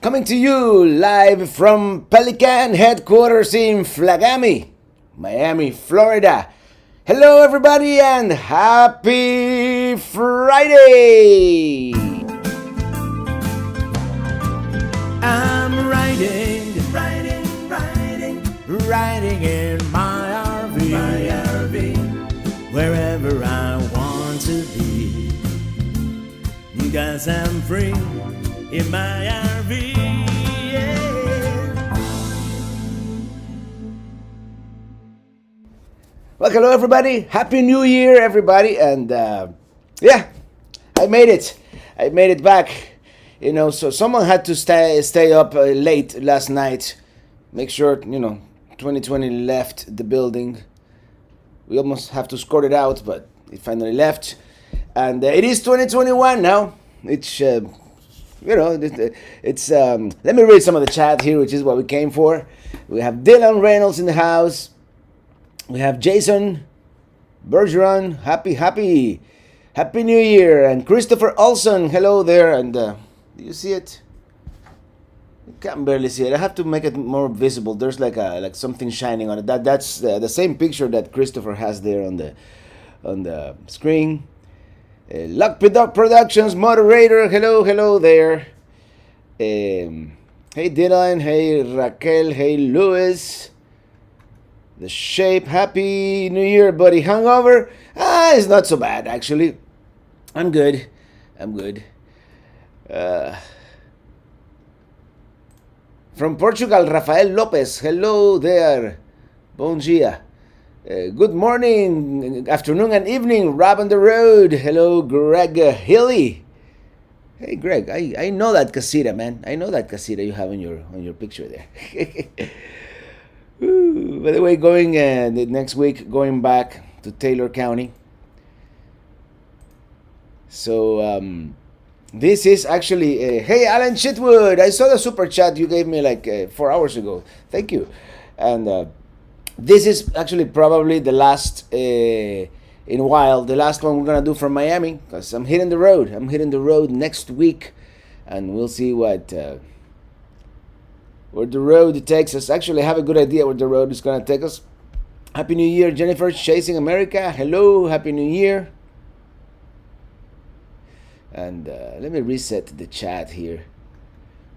Coming to you live from Pelican headquarters in Flagami, Miami, Florida. Hello, everybody, and happy Friday! I'm riding in my RV, wherever I want to be. 'Cause I'm free in my RV. Yeah. Well, hello everybody. Happy New Year, everybody. And yeah, I made it. I made it back. You know, so someone had to stay up late last night. Make sure 2020 left the building. We almost have to escort it out, but it finally left. And it is 2021 now. It's it's let me read some of the chat here, which is what we came for. We have Dylan Reynolds in the house. We have Jason Bergeron. Happy New Year. And Christopher Olson, hello there. And do you see it? You can barely see it. I have to make it more visible. There's like something shining on it. That's the same picture that Christopher has there on the screen. Luck Productions moderator, hello there. Hey Dylan, hey Raquel, hey Louis. The Shape, happy New Year, buddy. Hangover? It's not so bad actually. I'm good. From Portugal, Rafael Lopez, hello there. Bom dia. Good morning, afternoon, and evening, Rob on the road. Hello, Greg Hilly. Hey, Greg, I know that casita, man. I know that casita you have on your picture there. By the way, going next week, going back to Taylor County. So this is actually hey, Alan Chitwood. I saw the super chat you gave me like 4 hours ago. Thank you. And this is actually probably the last in a while, the last one we're gonna do from Miami, because I'm hitting the road. I'm hitting the road next week, and we'll see what where the road takes us. Actually, I have a good idea where the road is gonna take us. Happy New Year, Jennifer, Chasing America. Hello, Happy New Year. And let me reset the chat here.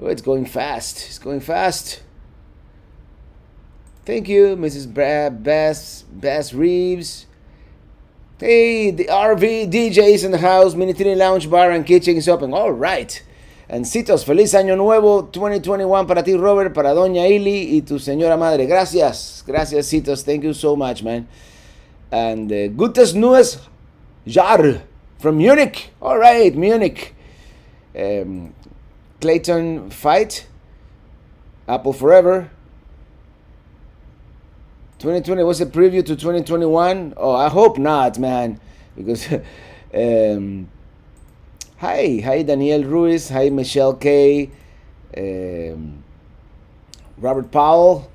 Oh, it's going fast. It's going fast. Thank you, Mrs. Bass Reeves. Hey, the RV DJ is in the house. Minitini Lounge Bar and Kitchen is open. All right. And Citos, feliz año nuevo 2021 para ti, Robert, para Doña Ili y tu señora madre. Gracias. Gracias, Citos. Thank you so much, man. And Gutes Neues Jahr from Munich. All right, Munich. Clayton Fight. Apple Forever. 2020 was a preview to 2021. Oh, I hope not, man. Because hi Daniel Ruiz, hi Michelle K, Robert Powell,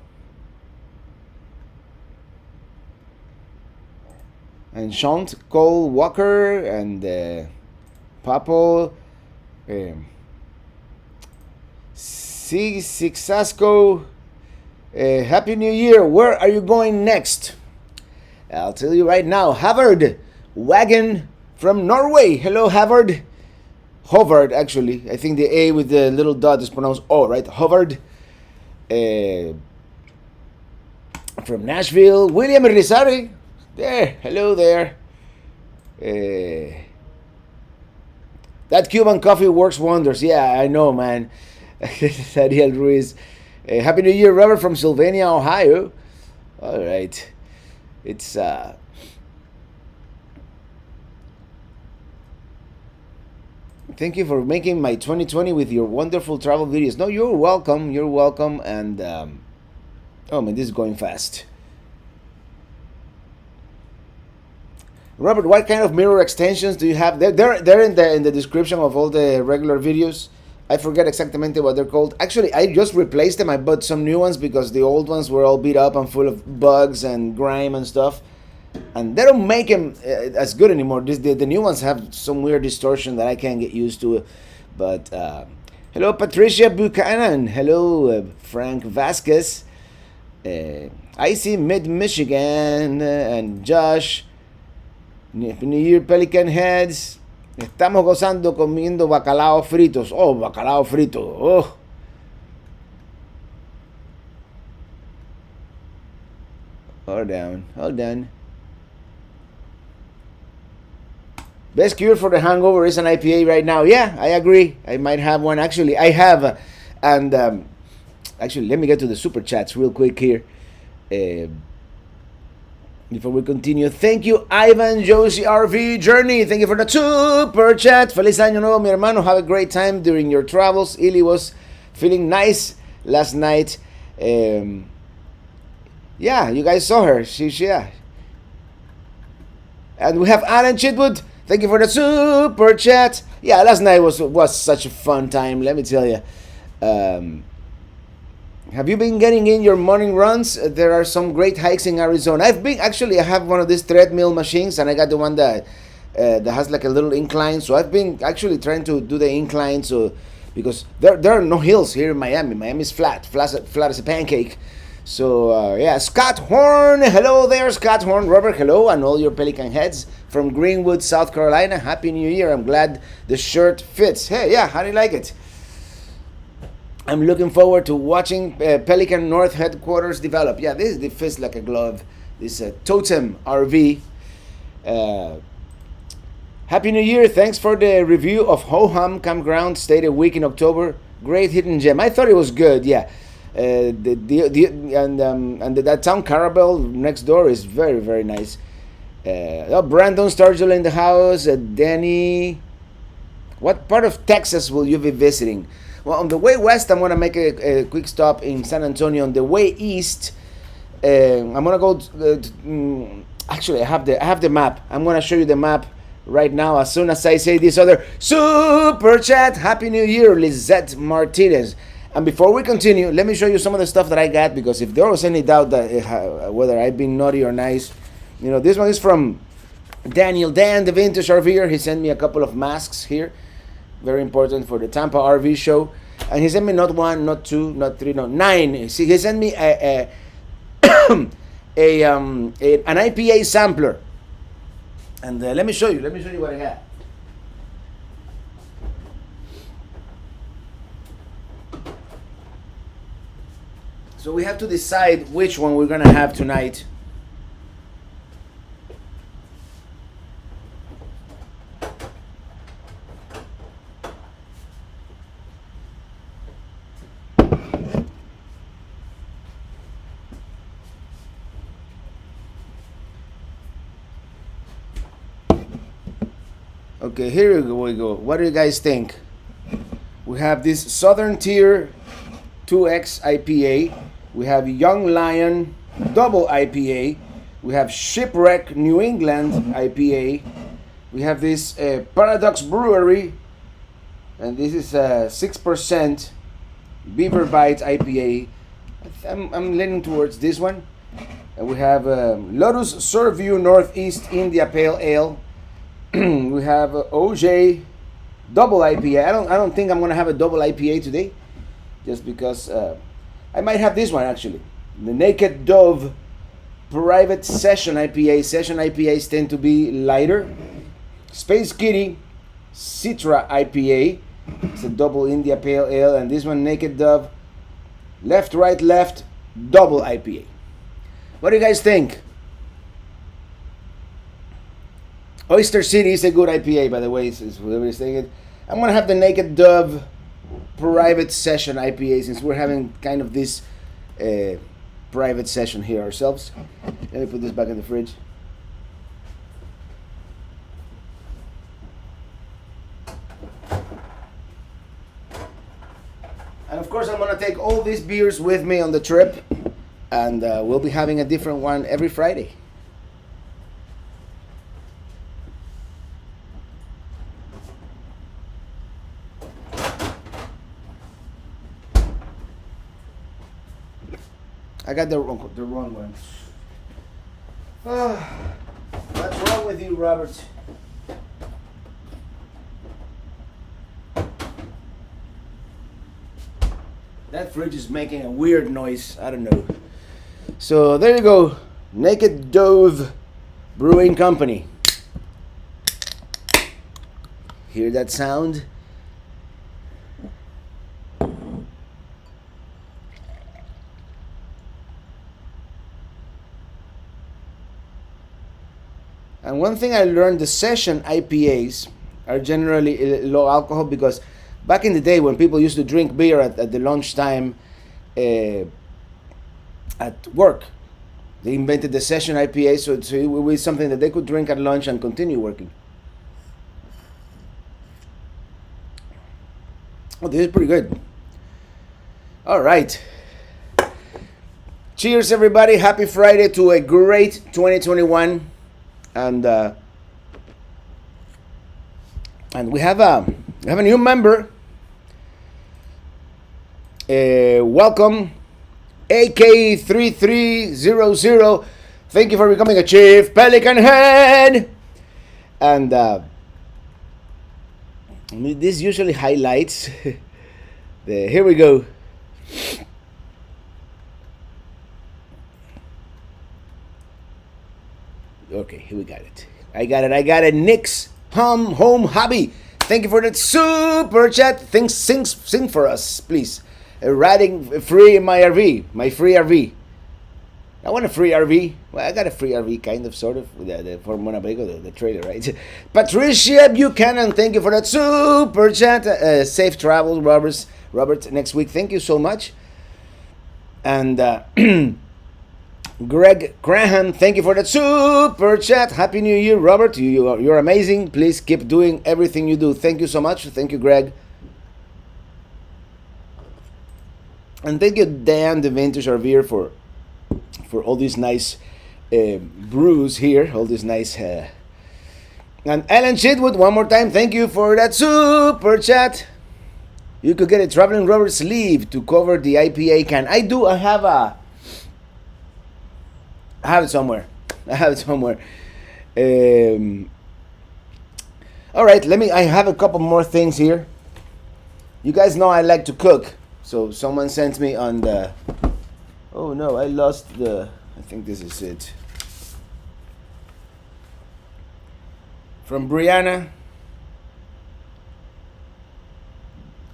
and Sean Cole Walker, and Papo, Sixasco. Happy New Year. Where are you going next? I'll tell you right now. Havard Wagon from Norway. Hello, Havard. Hovard, actually. I think the A with the little dot is pronounced O, right? Hovard. From Nashville. William Rizari. There. Hello there. That Cuban coffee works wonders. Yeah, I know, man. Ariel Ruiz. Happy New Year, Robert from Sylvania, Ohio. All right. It's thank you for making my 2020 with your wonderful travel videos. No, you're welcome. You're welcome. And oh man, this is going fast. Robert, what kind of mirror extensions do you have? They're in the description of all the regular videos. I forget exactamente what they're called. Actually, I just replaced them. I bought some new ones because the old ones were all beat up and full of bugs and grime and stuff. And they don't make them as good anymore. The new ones have some weird distortion that I can't get used to. But Hello, Patricia Buchanan. Hello, Frank Vasquez. Icy Mid Michigan and Josh. New Year Pelican Heads. Estamos gozando comiendo bacalao fritos. Oh, bacalao frito. Oh. Hold down. Best cure for the hangover is an IPA right now. Yeah, I agree. I might have one. Actually, I have. Actually, let me get to the super chats real quick here. Before we continue, thank you, Ivan Josie RV Journey. Thank you for the super chat. Feliz año nuevo, mi hermano. Have a great time during your travels. Ili was feeling nice last night. Yeah, you guys saw her. Yeah. And we have Alan Chitwood. Thank you for the super chat. Yeah, last night was such a fun time. Let me tell you. Have you been getting in your morning runs? There are some great hikes in Arizona. I have one of these treadmill machines, and I got the one that has like a little incline. So I've been actually trying to do the incline. So because there are no hills here in Miami. Miami is flat as a pancake. So yeah, Scott Horn. Hello there, Scott Horn. Robert, hello, and all your Pelican heads from Greenwood, South Carolina. Happy New Year. I'm glad the shirt fits. Hey, yeah, how do you like it? I'm looking forward to watching Pelican North headquarters develop. Yeah, this fits like a glove. This Totem RV. Happy New Year. Thanks for the review of Ho-Hum Campground. Stayed a week in October. Great hidden gem. I thought it was good, yeah. That town Carabel next door is very, very nice. Brandon Sturgill in the house. Danny. What part of Texas will you be visiting? Well, on the way west, I'm going to make a quick stop in San Antonio. On the way east, I'm going to go... actually, I have the map. I'm going to show you the map right now as soon as I say this other super chat. Happy New Year, Lizette Martinez. And before we continue, let me show you some of the stuff that I got, because if there was any doubt that whether I've been naughty or nice, this one is from Daniel Dan, the Vintage RVer. He sent me a couple of masks here. Very important for the Tampa RV show. And he sent me not one, not two, not three, no, 9. See, he sent me an IPA sampler. And let me show you what I got. So we have to decide which one we're gonna have tonight. Okay, here we go. What do you guys think? We have this Southern Tier 2X IPA. We have Young Lion Double IPA. We have Shipwreck New England IPA. We have this Paradox Brewery. And this is 6% Beaver Bite IPA. I'm leaning towards this one. And we have Lotus Surview Northeast India Pale Ale. We have OJ Double IPA. I don't think I'm gonna have a double IPA today, just because I might have this one actually. The Naked Dove Private Session IPA. Session IPAs tend to be lighter. Space Kitty Citra IPA. It's a double India Pale Ale, and this one Naked Dove Left Right Left Double IPA. What do you guys think? Oyster City is a good IPA, by the way, is whatever is saying it. I'm going to have the Naked Dove Private Session IPA, since we're having kind of this private session here ourselves. Let me put this back in the fridge. And of course, I'm going to take all these beers with me on the trip, and we'll be having a different one every Friday. I got the wrong one. What's wrong with you, Robert? I That fridge is making a weird noise. I don't know. So there you go. Naked Dove Brewing Company. Hear that sound? And one thing I learned, the session IPAs are generally low alcohol, because back in the day when people used to drink beer at the lunchtime at work, they invented the session IPA, so it would be something that they could drink at lunch and continue working. Oh, this is pretty good. All right. Cheers, everybody. Happy Friday to a great 2021. And we have a new member. Welcome, AK3300. Thank you for becoming a Chief Pelican Head. And this usually highlights here we go. Okay, here we got it. I got it. Nick's Home Hobby. Thank you for that super chat. Sing for us, please. Riding free in my RV, my free RV. I want a free RV. Well, I got a free RV, kind of, sort of, for Monabrigo, the trailer, right? Patricia Buchanan, thank you for that super chat. Safe travels, Robert, next week. Thank you so much. And Greg Graham, thank you for that super chat. Happy New Year, Robert. You're amazing. Please keep doing everything you do. Thank you so much. Thank you, Greg. And thank you, Dan, the Vintage RVer, for all these nice brews here. All these nice... And Ellen Chitwood, one more time, thank you for that super chat. You could get a traveling rubber sleeve to cover the IPA can. I have it somewhere. All right, I have a couple more things here. You guys know I like to cook. So someone sent me on the... Oh no, I lost the... I think this is it. From Brianna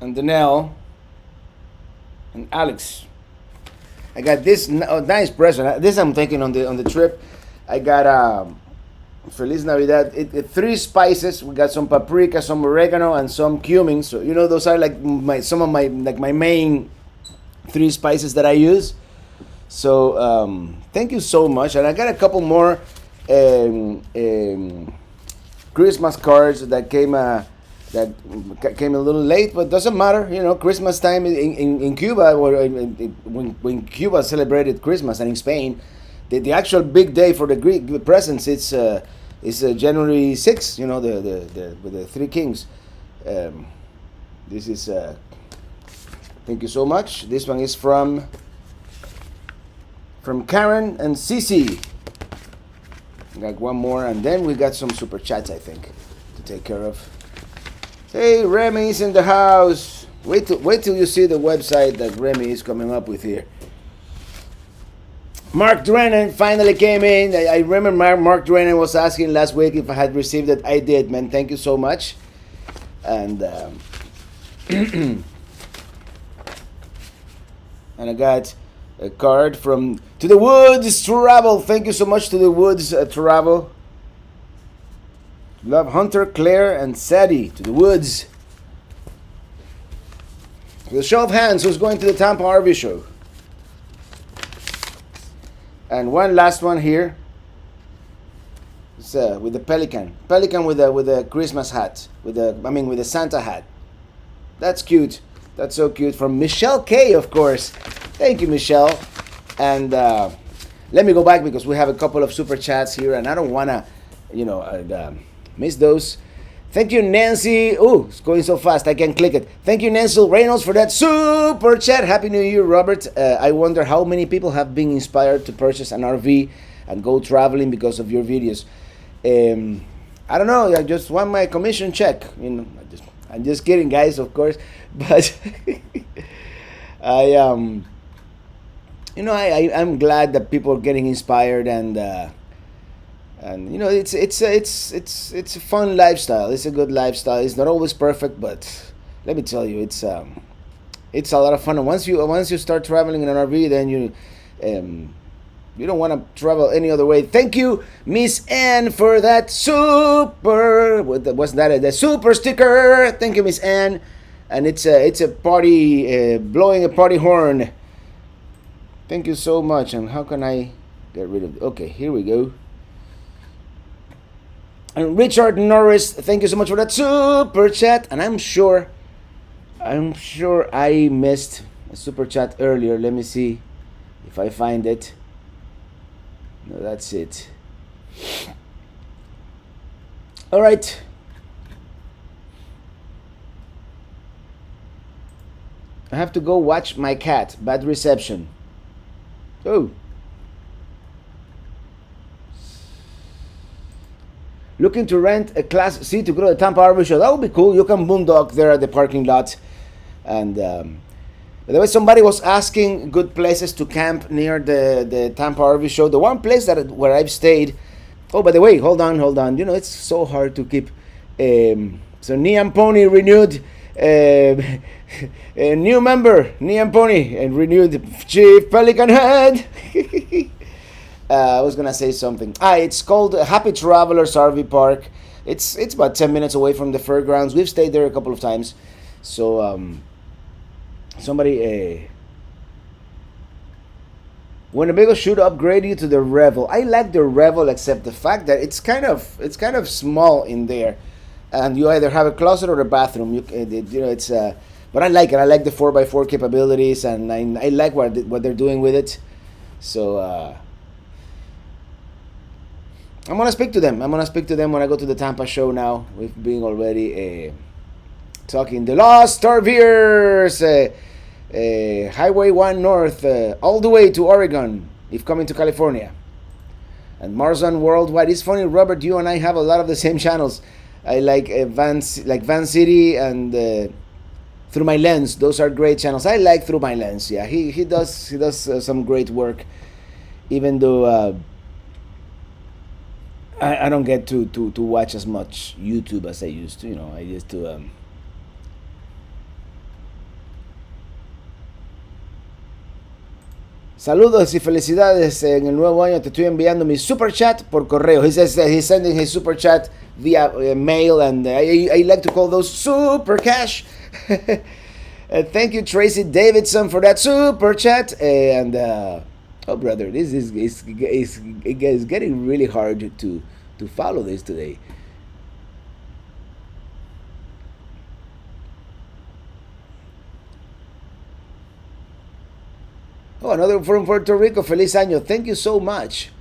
and Danelle and Alex. I got this nice present. This I'm taking on the trip. I got Feliz Navidad. 3 spices. We got some paprika, some oregano, and some cumin. So those are like some of my main 3 spices that I use. So thank you so much. And I got a couple more Christmas cards that came a little late, but doesn't matter. Christmas time in Cuba, or when Cuba celebrated Christmas, and in Spain, the actual big day for the Greek presents, it's January 6th. With the 3 kings. This is thank you so much. This one is from Karen and Cece. Got one more, and then we got some super chats, I think, to take care of. Hey, Remy's in the house. Wait till you see the website that Remy is coming up with here. Mark Drennan finally came in. I remember Mark Drennan was asking last week if I had received it. I did, man. Thank you so much. And and I got a card from To the Woods Travel. Thank you so much, To the Woods Travel. Love Hunter, Claire, and Sadie. To the Woods. The show of hands, who's going to the Tampa RV show? And one last one here. It's with the Pelican with a Christmas hat, with the Santa hat. That's cute. That's so cute. From Michelle K, of course. Thank you, Michelle. And let me go back, because we have a couple of super chats here, and I don't wanna, miss those. Thank you, Nancy. Oh, it's going so fast, I can't click it. Thank you, Nancy Reynolds, for that super chat. Happy New Year, Robert. I wonder how many people have been inspired to purchase an RV and go traveling because of your videos. I don't know. I just want my commission check. I'm just kidding, guys, of course. But I I'm glad that people are getting inspired, and it's a fun lifestyle. It's a good lifestyle. It's not always perfect, but let me tell you, it's a lot of fun. And once you start traveling in an RV, then you don't want to travel any other way. Thank you, Miss Ann, for that super. What's that? The super sticker. Thank you, Miss Ann. And it's a party, blowing a party horn. Thank you so much. And how can I get rid of? Okay, here we go. And Richard Norris, thank you so much for that super chat. And I'm sure I missed a super chat earlier. Let me see if I find it. No, that's it. All right. I have to go watch my cat. Bad reception. Oh. Looking to rent a Class C to go to the Tampa RV show. That would be cool. You can boondock there at the parking lot. And by the way, somebody was asking good places to camp near the Tampa RV show. The one place where I've stayed. Oh, by the way, hold on. You know, it's so hard to keep. So Neon Pony renewed. A new member, Neon Pony, and renewed Chief Pelican Head. I was gonna say something. It's called Happy Travelers RV Park. It's about 10 minutes away from the fairgrounds. We've stayed there a couple of times. So somebody Winnebago should upgrade you to the Revel. I like the Revel, except the fact that it's kind of small in there, and you either have a closet or a bathroom. It's but I like it. I like the 4x4 capabilities, and I like what they're doing with it. So I'm gonna speak to them. I'm gonna speak to them when I go to the Tampa show. Now we've been already talking the Lost RVers. Highway 1 North, all the way to Oregon, if coming to California. And Marzon Worldwide. It's funny, Robert, you and I have a lot of the same channels. I like Van City and Through My Lens. Those are great channels. I like Through My Lens. Yeah, he does some great work, even though I don't get to watch as much YouTube as I used to. I used to. Saludos y felicidades en el nuevo año. Te estoy enviando mi super chat por correo. He says that he's sending his super chat via mail, and I like to call those super cash. Thank you, Tracy Davidson, for that super chat. And oh, brother, this is getting really hard to follow this today. Oh, another from Puerto Rico. Feliz año. Thank you so much.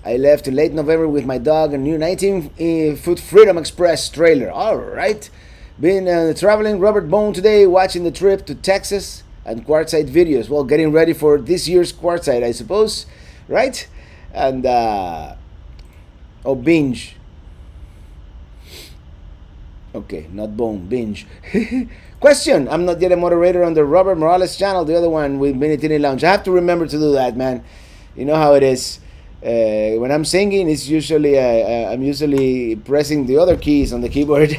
I left late November with my dog a new 19-foot Freedom Express trailer. All right. Been traveling Robert Bone today, watching the trip to Texas and Quartzsite videos. Well, getting ready for this year's Quartzsite, I suppose. Right? And, binge. Okay, not bone, binge. Question. I'm not yet a moderator on the Robert Morales channel, the other one with Minitini Lounge. I have to remember to do that, man. You know how it is. When I'm singing, it's usually I'm usually pressing the other keys on the keyboard.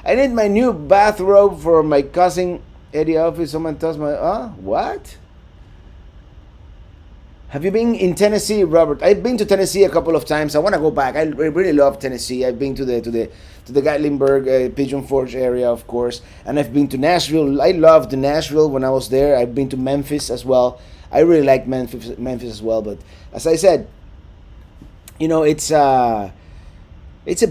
I need my new bathrobe for my cousin Eddie office. Someone tells me, what? Have you been in Tennessee, Robert? I've been to Tennessee a couple of times. I want to go back. I really love Tennessee. I've been to the Gatlinburg, Pigeon Forge area, of course, and I've been to Nashville. I loved Nashville when I was there. I've been to Memphis as well. I really like Memphis as well. But as I said, it's a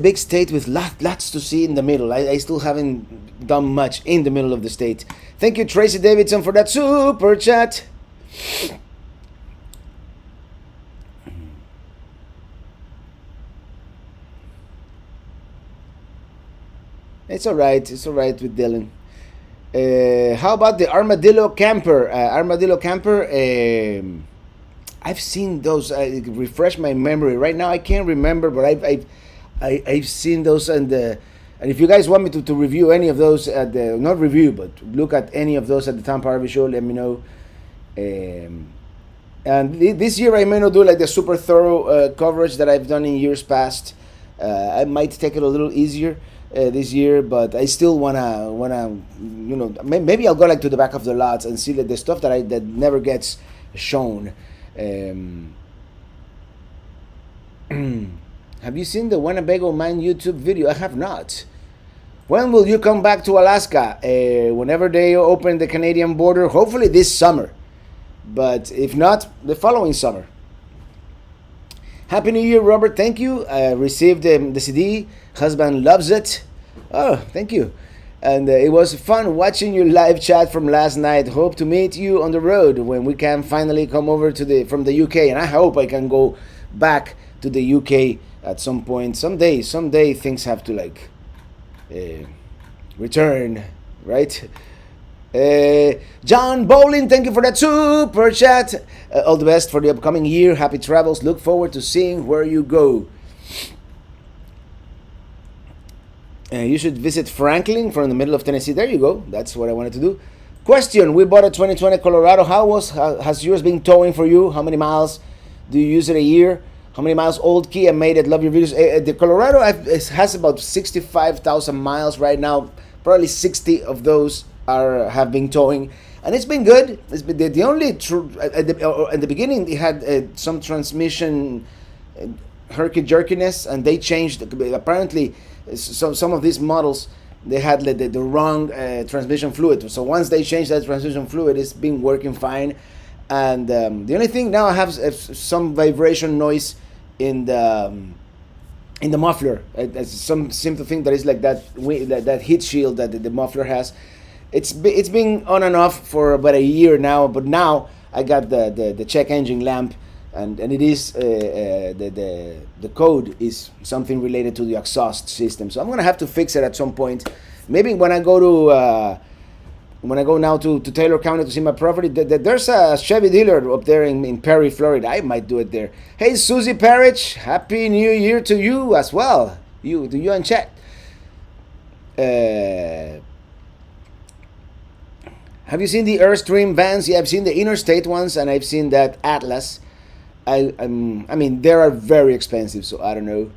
big state with lots to see in the middle. I still haven't done much in the middle of the state. Thank you, Tracy Davidson, for that super chat. It's all right. It's all right with Dylan. How about the Armadillo Camper? I've seen those. Refresh my memory. Right now, I can't remember, but I've seen those, and And if you guys want me to review any of those at the, not review, but look at any of those at the Tampa RV show, let me know. And this year I may not do like the super thorough coverage that I've done in years past. I might take it a little easier this year, but I still wanna you know, maybe I'll go like to the back of the lots and see the stuff that never gets shown. Have you seen the Winnebago Man YouTube video? I have not. When will you come back to Alaska? Whenever they open the Canadian border, hopefully this summer. But if not, the following summer. Happy New Year, Robert. Thank you. I received the CD. Husband loves it. Oh, thank you. And it was fun watching your live chat from last night. Hope to meet you on the road when we can finally come over to from the UK. And I hope I can go back to the UK at some point. Someday things have to like return, right? John Bowling, thank you for that super chat. All the best for the upcoming year. Happy travels. Look forward to seeing where you go. You should visit Franklin from the middle of Tennessee. There you go. That's what I wanted to do. Question: we bought a 2020 Colorado. How has yours been towing for you? How many miles do you use it a year? How many miles old? Kia made it. Love your videos. The Colorado has about 65,000 miles right now. Probably 60 of those have been towing, and it's been good. It's been the only at the beginning it had some transmission herky-jerkiness, and they changed. Apparently, some of these models they had the wrong transmission fluid. So once they changed that transmission fluid, it's been working fine. And the only thing now I have some vibration noise in the muffler. Some simple thing that is like that heat shield that the muffler has. It's been on and off for about a year now, but now I got the check engine lamp, and it is the code is something related to the exhaust system. So I'm gonna have to fix it at some point. Maybe when I go now to Taylor County to see my property, there's a Chevy dealer up there in Perry, Florida. I might do it there. Hey, Susie Parrish, Happy New Year to you as well. You and Chet. Have you seen the Airstream vans? Yeah, I've seen the Interstate ones, and I've seen that Atlas. I mean, they are very expensive, so I don't know.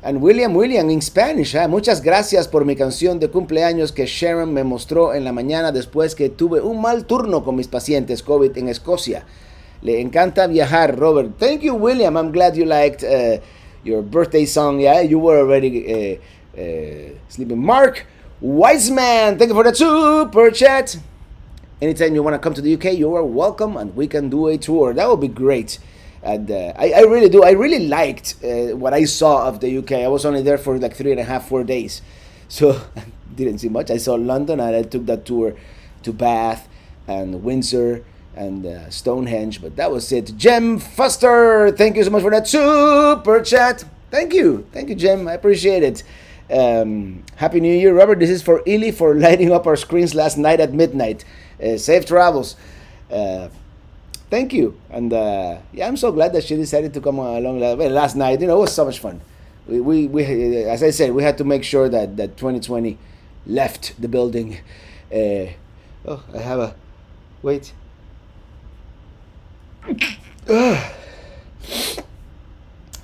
And William in Spanish, muchas gracias por mi canción de cumpleaños que Sharon me mostró en la mañana después que tuve un mal turno con mis pacientes COVID en Escocia. Le encanta viajar, Robert. Thank you, William. I'm glad you liked your birthday song. Yeah, you were already sleeping. Mark Wiseman, thank you for the super chat. Anytime you want to come to the UK, you are welcome, and we can do a tour. That would be great. And I really do. I really liked what I saw of the UK. I was only there for like 3.5, 4 days. So didn't see much. I saw London, and I took that tour to Bath and Windsor and Stonehenge. But that was it. Jem Foster, thank you so much for that super chat. Thank you, Jem. I appreciate it. Happy New Year, Robert. This is for Ely for lighting up our screens last night at midnight. Safe travels. Thank you. And yeah, I'm so glad that she decided to come along last night. You know, it was so much fun. We as I said, we had to make sure that 2020 left the building. Oh, I have a wait.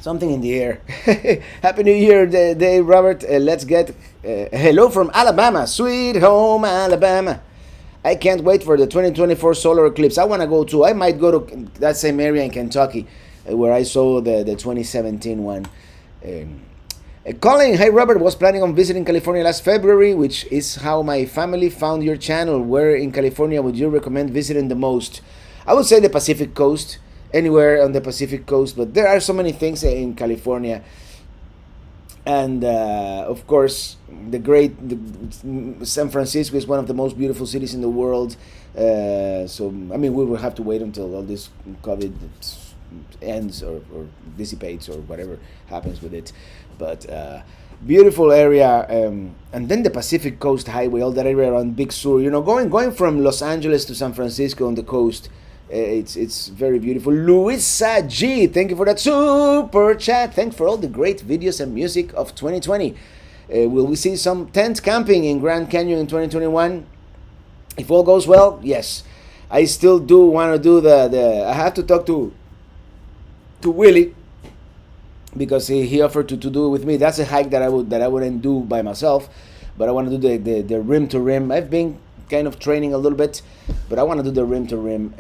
Something in the air. Happy New Year day, Robert. Let's get hello from Alabama. Sweet home Alabama. I can't wait for the 2024 solar eclipse. I want to go too. I might go to that same area in Kentucky where I saw the 2017 one. Colin, hey Robert, was planning on visiting California last February, which is how my family found your channel. Where in California would you recommend visiting the most? I would say the Pacific Coast, anywhere on the Pacific Coast, but there are so many things in California. And of course, San Francisco is one of the most beautiful cities in the world. So, I mean, we will have to wait until all this COVID ends or dissipates or whatever happens with it. But beautiful area. And then the Pacific Coast Highway, all that area around Big Sur. You know, going from Los Angeles to San Francisco on the coast, It's very beautiful. Luisa G, thank you for that super chat. Thanks for all the great videos and music of 2020. Will we see some tent camping in Grand Canyon in 2021? If all goes well, yes. I still do want to do the I have to talk to Willie, because he offered to do it with me. That's a hike that I wouldn't do by myself, but I want to do the rim to rim. I've been kind of training a little bit, but I want to do the rim to rim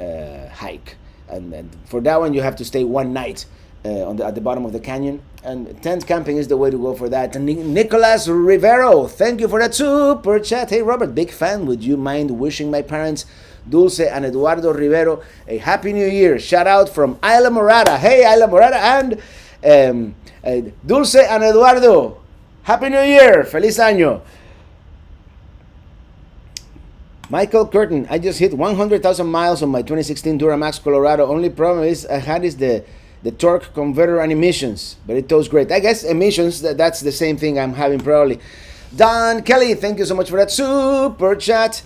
hike, and for that one you have to stay one night at the bottom of the canyon, and tent camping is the way to go for that. And Nicolas Rivero, thank you for that super chat. Hey Robert, big fan. Would you mind wishing my parents Dulce and Eduardo Rivero a happy new year? Shout out from Isla Morada. Hey Isla Morada, and Dulce and Eduardo, happy new year, feliz año. Michael Curtin, I just hit 100,000 miles on my 2016 Duramax Colorado. Only problem is the torque converter and emissions, but it tows great. I guess emissions, that's the same thing I'm having probably. Don Kelly, thank you so much for that super chat.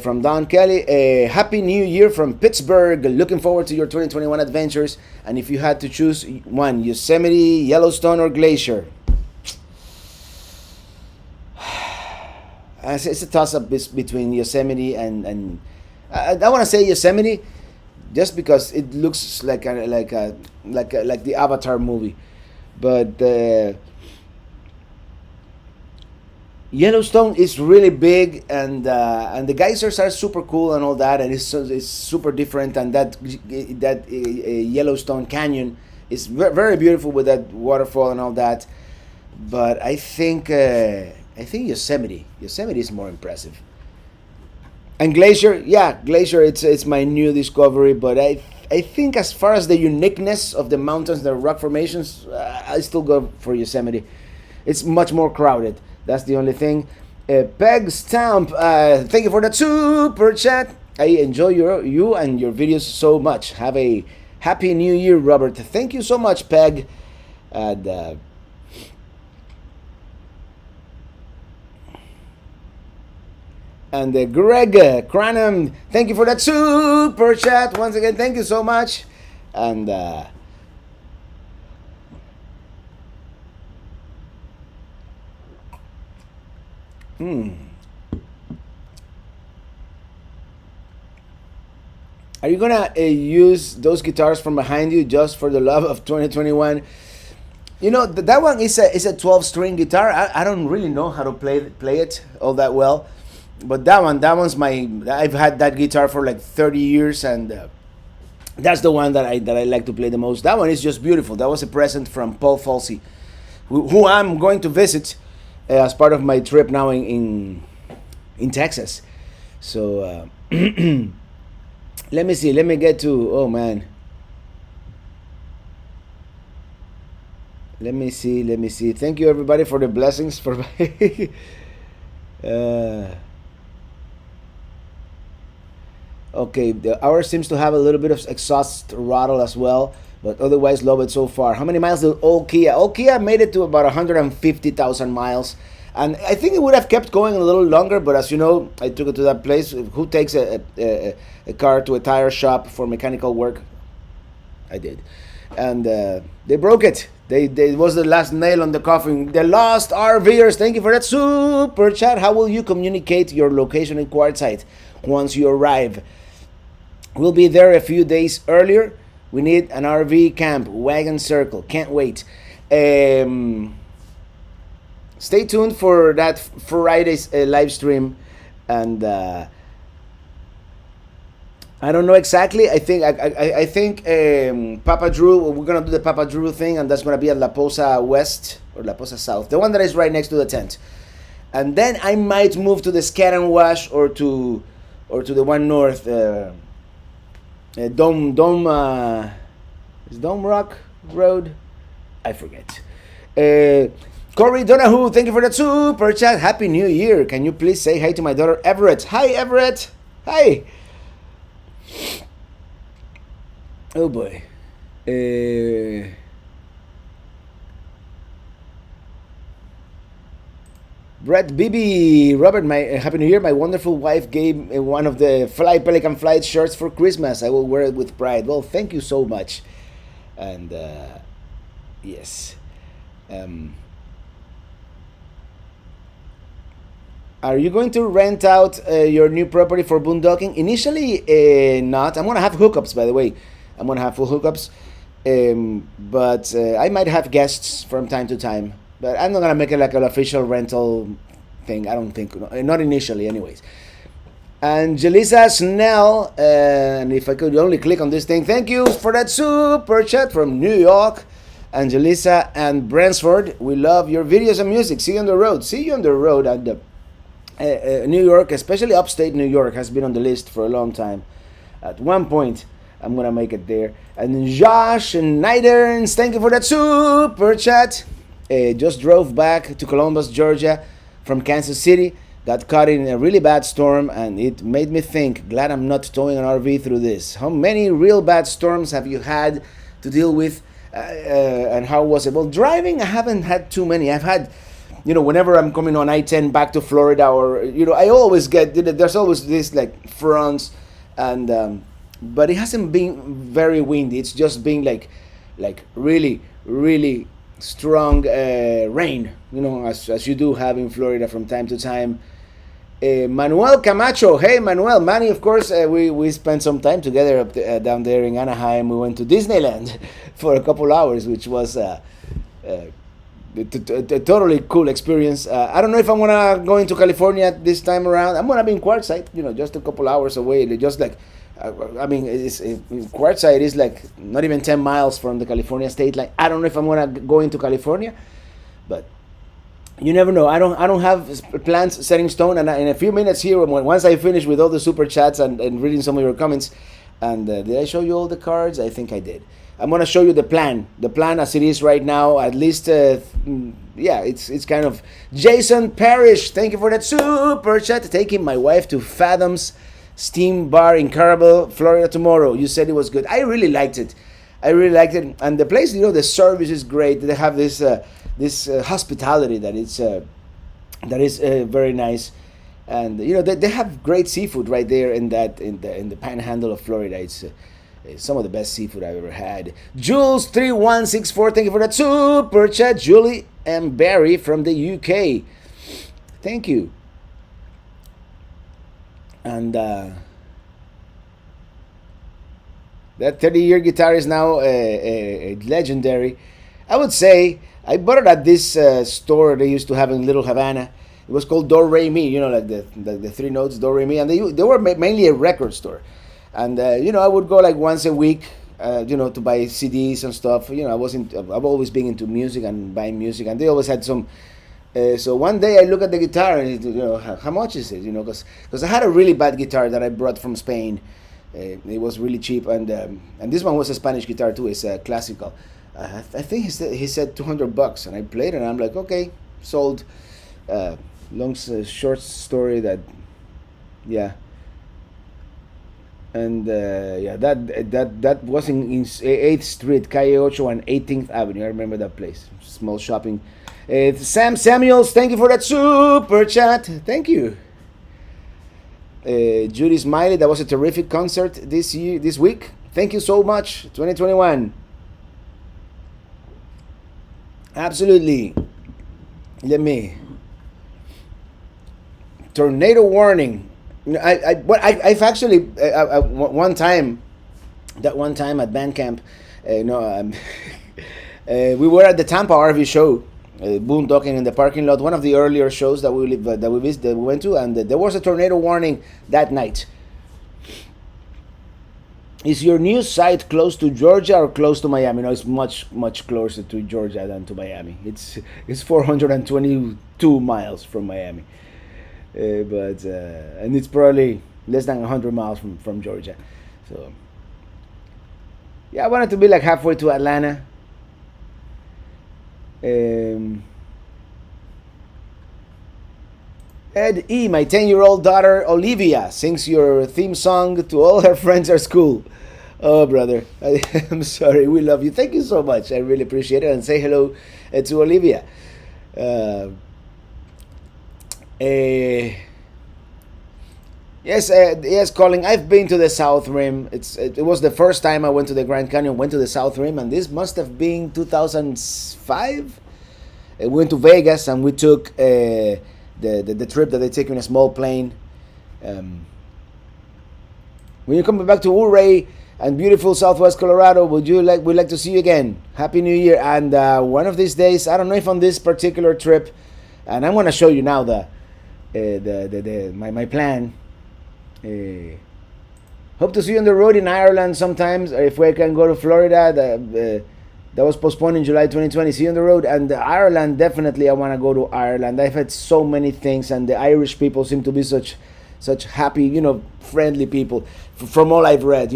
From Don Kelly, a happy new year from Pittsburgh. Looking forward to your 2021 adventures. And if you had to choose one, Yosemite, Yellowstone, or Glacier? It's a toss-up between Yosemite and I want to say Yosemite, just because it looks like the Avatar movie, but Yellowstone is really big, and the geysers are super cool and all that, and it's super different. And that Yellowstone Canyon is very beautiful with that waterfall and all that. But I think Yosemite is more impressive. And Glacier, Glacier, it's my new discovery. But I think as far as the uniqueness of the mountains, the rock formations, I still go for Yosemite. It's much more crowded. That's the only thing. Peg Stamp, thank you for that super chat. I enjoy you and your videos so much. Have a happy new year, Robert. Thank you so much, Peg. And Greg Cranham, thank you for that super chat. Once again, thank you so much. And are you gonna use those guitars from behind you just for the love of 2021? You know, that one is a 12-string guitar. I don't really know how to play it all that well, but that one's I've had that guitar for like 30 years, and that's the one that I like to play the most. That one is just beautiful. That was a present from Paul Falsey, who I'm going to visit as part of my trip now in Texas. So let me see. Let me get to. Oh man. Let me see. Thank you everybody for the blessings for. Okay, ours seems to have a little bit of exhaust rattle as well, but otherwise love it so far. How many miles did Old Kia? Old Kia made it to about 150,000 miles. And I think it would have kept going a little longer, but as you know, I took it to that place. Who takes a car to a tire shop for mechanical work? I did. And they broke it. They was the last nail on the coffin. The Lost RVers, thank you for that super chat. How will you communicate your location in Quartzsite once you arrive? We'll be there a few days earlier. We need an RV camp, wagon circle. Can't wait. Stay tuned for that Friday's live stream, and I don't know exactly. I think Papa Drew. We're gonna do the Papa Drew thing, and that's gonna be at La Posa West or La Posa South, the one that is right next to the tent. And then I might move to the Scat and Wash or to the one north. Is Dome Rock Road? I forget. Corey Donahue, thank you for that super chat. Happy New Year. Can you please say hi to my daughter Everett? Hi, Everett. Hi. Oh boy. Brett Bibi, Robert, my Happy New Year. My wonderful wife gave one of the Fly Pelican Flight shirts for Christmas. I will wear it with pride. Well, thank you so much. And yes. Um, are you going to rent out your new property for boondocking? Initially, not. I'm going to have hookups, by the way. I'm going to have full hookups. But I might have guests from time to time. But I'm not going to make it like an official rental thing. I don't think. Not initially, anyways. And Jelisa Snell, and if I could only click on this thing, thank you for that super chat from New York. Angelisa and Bransford, we love your videos and music. See you on the road. See you on the road. And New York, especially upstate New York, has been on the list for a long time. At one point, I'm gonna make it there. And Josh and Niderns, thank you for that super chat. Just drove back to Columbus, Georgia, from Kansas City. Got caught in a really bad storm, and it made me think. Glad I'm not towing an RV through this. How many real bad storms have you had to deal with, and how was it? Well, driving, I haven't had too many. I've had, whenever I'm coming on I-10 back to Florida, or I always get, there's always this like fronts, and but it hasn't been very windy. It's just been like really, really strong rain, as you do have in Florida from time to time. Manuel Camacho, hey Manuel, Manny, of course, we spent some time together up down there in Anaheim. We went to Disneyland for a couple hours, which was a totally cool experience. I don't know if I'm gonna go into California this time around. I'm gonna be in Quartzsite, just a couple hours away. Just like, Quartzsite is like not even 10 miles from the California state line. I don't know if I'm gonna go into California, but you never know. I don't have plans set in stone. And in a few minutes here, once I finish with all the super chats and reading some of your comments, and did I show you all the cards? I think I did. I'm gonna show you the plan as it is right now. At least, it's kind of. Jason Parrish, thank you for that super chat. Taking my wife to Fathoms Steam Bar in Carabel, Florida tomorrow. You said it was good. I really liked it. And the place, the service is great. They have this hospitality that is very nice, and they have great seafood right there in the Panhandle of Florida. It's some of the best seafood I've ever had. Jules 3164, thank you for that super chat. Julie and Barry from the UK, thank you. And that 30-year guitar is now legendary. I would say I bought it at this store they used to have in Little Havana. It was called Do Re Mi, like the three notes, Do Re Mi, and they were mainly a record store. And I would go like once a week, to buy CDs and stuff. I've always been into music and buying music, and they always had some. So one day I look at the guitar and how much is it? Because I had a really bad guitar that I brought from Spain. It was really cheap, and this one was a Spanish guitar too. It's classical. I think he said $200, and I played it, and I'm like, okay, sold. Short story that, yeah. And that was in 8th Street, Calle Ocho and 18th Avenue. I remember that place. Small shopping. Sam Samuels, thank you for that super chat. Thank you. Judy Smiley, that was a terrific concert this week. Thank you so much. 2021. Absolutely. Tornado warning. I've actually one time at band camp, we were at the Tampa RV show, boondocking in the parking lot. One of the earlier shows that we went to, and there was a tornado warning that night. Is your new site close to Georgia or close to Miami? No, it's much closer to Georgia than to Miami. It's 422 miles from Miami. And it's probably less than 100 miles from Georgia. So yeah, I wanted to be like halfway to Atlanta. Ed E, my 10-year-old daughter Olivia sings your theme song to all her friends at school. Oh, brother, I'm sorry. We love you. Thank you so much. I really appreciate it. And say hello to Olivia. Uh, yes, Colin. I've been to the South Rim. It was the first time I went to the Grand Canyon. Went to the South Rim, and this must have been 2005. We went to Vegas, and we took the trip that they take in a small plane. When you come back to Ouray and beautiful Southwest Colorado, we'd like to see you again. Happy New Year! And one of these days, I don't know if on this particular trip, and I'm gonna show you now my plan. Hope to see you on the road in Ireland sometimes, or if we can go to Florida. That was postponed in July 2020. See you on the road. And Ireland, definitely I want to go to Ireland. I've had so many things, and the Irish people seem to be such happy, friendly people from all I've read,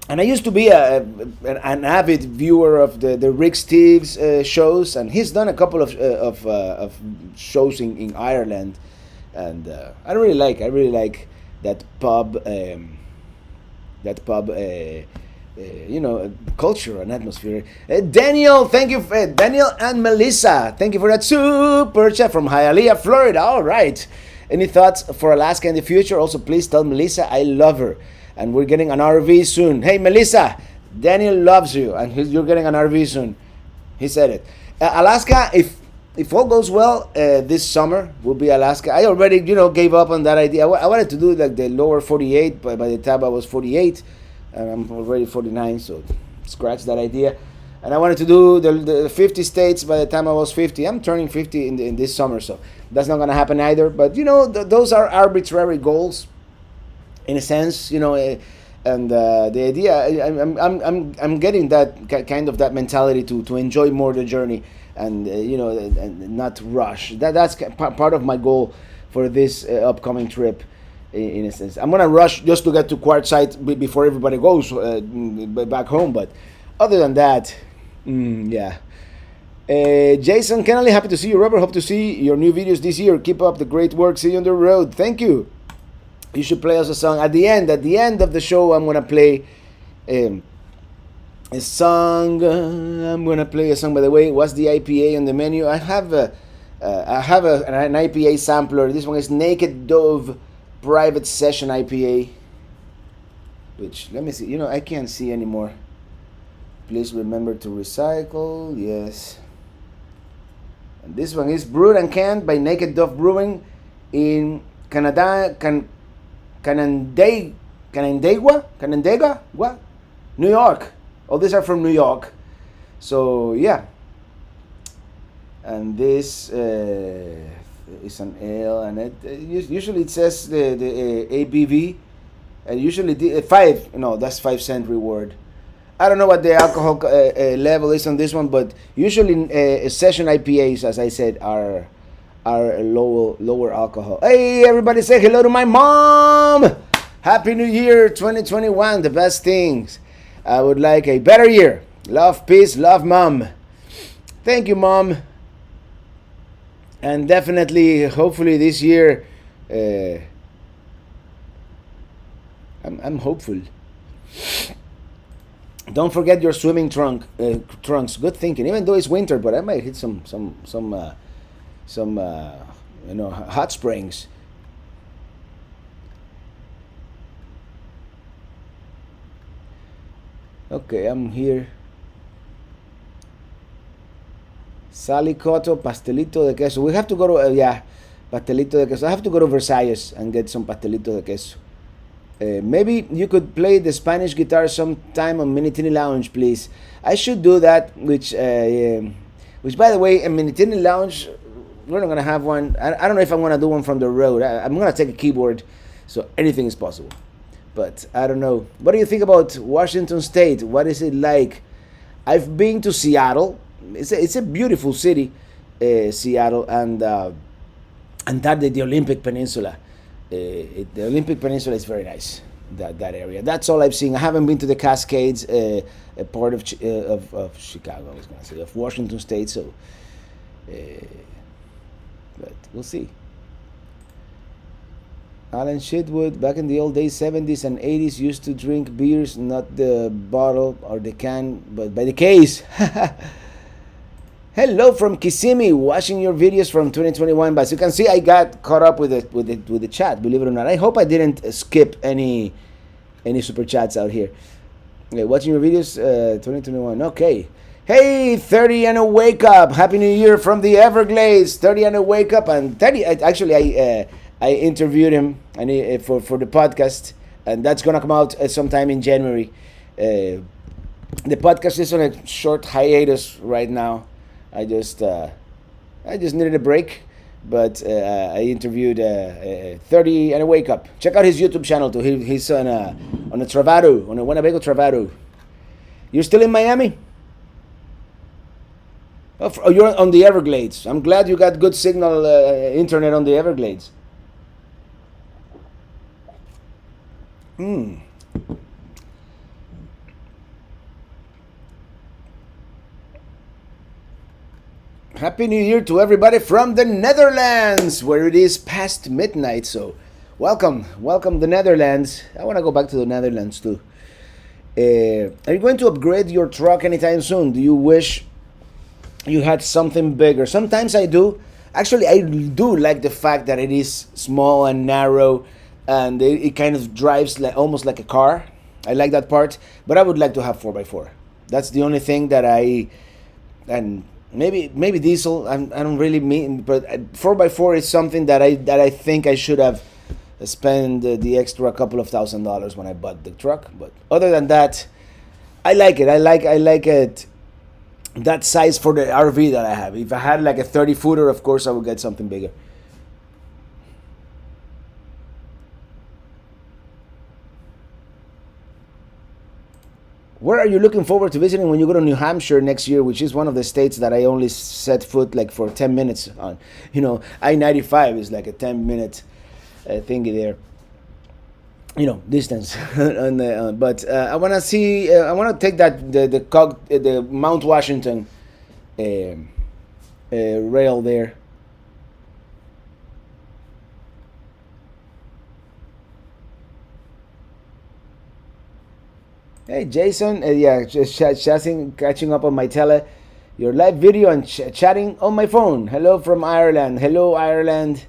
and I used to be an avid viewer of the Rick Steves shows, and he's done a couple of shows in Ireland, and I really like that pub culture and atmosphere. Daniel, thank you, Daniel and Melissa. Thank you for that super chat from Hialeah, Florida. All right. Any thoughts for Alaska in the future? Also, please tell Melissa I love her, and we're getting an RV soon. Hey, Melissa, Daniel loves you, and you're getting an RV soon. He said it. Alaska, if all goes well, this summer will be Alaska. I already, gave up on that idea. I wanted to do like the lower 48, but by the time I was 48, and I'm already 49, so scratch that idea. And I wanted to do the 50 states by the time I was 50. I'm turning 50 in this summer, so that's not going to happen either. But those are arbitrary goals, in a sense, and the idea, I'm getting that kind of that mentality to enjoy more the journey, and and not rush. That's part of my goal for this upcoming trip. In a sense, I'm gonna rush just to get to Quartzsite before everybody goes back home. But other than that, yeah. Jason Kennelly, happy to see you. Robert, hope to see your new videos this year. Keep up the great work. See you on the road. Thank you. You should play us a song at the end. At the end of the show, I'm gonna play a song. I'm gonna play a song. By the way, what's the IPA on the menu? I have an IPA sampler. This one is Naked Dove Private Session IPA. Which, let me see. I can't see anymore. Please remember to recycle. Yes. And this one is brewed and canned by Naked Dove Brewing in Canada, Canandaigua, New York. All these are from New York. So yeah. And this is an ale, and usually it says the ABV, and usually 5. No, that's 5-cent reward. I don't know what the alcohol level is on this one, but usually session IPAs, as I said, are lower alcohol. Hey, everybody, say hello to my mom. Happy New Year 2021. The best things. I would like a better year. Love, peace, love, mom. Thank you, mom. And definitely, hopefully this year, I'm hopeful. Don't forget your swimming trunks. Good thinking. Even though it's winter, but I might hit some hot springs. Okay, I'm here. Salicoto, pastelito de queso. We have to go to pastelito de queso. I have to go to Versailles and get some pastelito de queso. Maybe you could play the Spanish guitar sometime on Minitini Lounge, please. I should do that. Which by the way, a Minitini Lounge, we're not gonna have one. I don't know if I'm gonna do one from the road. I'm gonna take a keyboard, so anything is possible. But I don't know. What do you think about Washington State? What is it like? I've been to Seattle. It's a beautiful city, Seattle, and that the Olympic Peninsula. The Olympic Peninsula is very nice. That area. That's all I've seen. I haven't been to the Cascades, a part of Chicago. I was gonna say of Washington State. So, but we'll see. Alan Shitwood, back in the old days, 70s and 80s, used to drink beers, not the bottle or the can, but by the case. Hello from Kissimmee, watching your videos from 2021. But as you can see, I got caught up with the chat. Believe it or not, I hope I didn't skip any super chats out here. Watching your videos, 2021. Okay. Hey, 30 and a wake up. Happy New Year from the Everglades. 30 and a wake up. And 30, I interviewed him for the podcast, and that's gonna come out sometime in January. The podcast is on a short hiatus right now. I just needed a break, but I interviewed 30 and a wake up. Check out his YouTube channel too. He's on a Travado, on a Winnebago Travado. You're still in Miami? Oh, you're on the Everglades. I'm glad you got good signal internet on the Everglades. Happy New Year to everybody from the Netherlands, where it is past midnight. So, welcome the Netherlands. I want to go back to the Netherlands too. Are you going to upgrade your truck anytime soon? Do you wish you had something bigger? Sometimes I do. Actually, I do like the fact that it is small and narrow, and it kind of drives almost like a car. I like that part, but I would like to have 4x4. That's the only thing that and maybe diesel. I don't really mean, but 4x4 is something that I think I should have spent the extra couple of $1,000s when I bought the truck. But other than that, I like it. I like it. That size for the RV that I have. If I had like a 30-footer, of course I would get something bigger. Where are you looking forward to visiting when you go to New Hampshire next year, which is one of the states that I only set foot like for 10 minutes on? You know, I-95 is like a 10-minute thingy there. You know, distance. But I want to see. I want to take the Mount Washington rail there. Hey Jason, yeah, just catching up on my your live video and chatting on my phone. Hello from Ireland. Hello Ireland,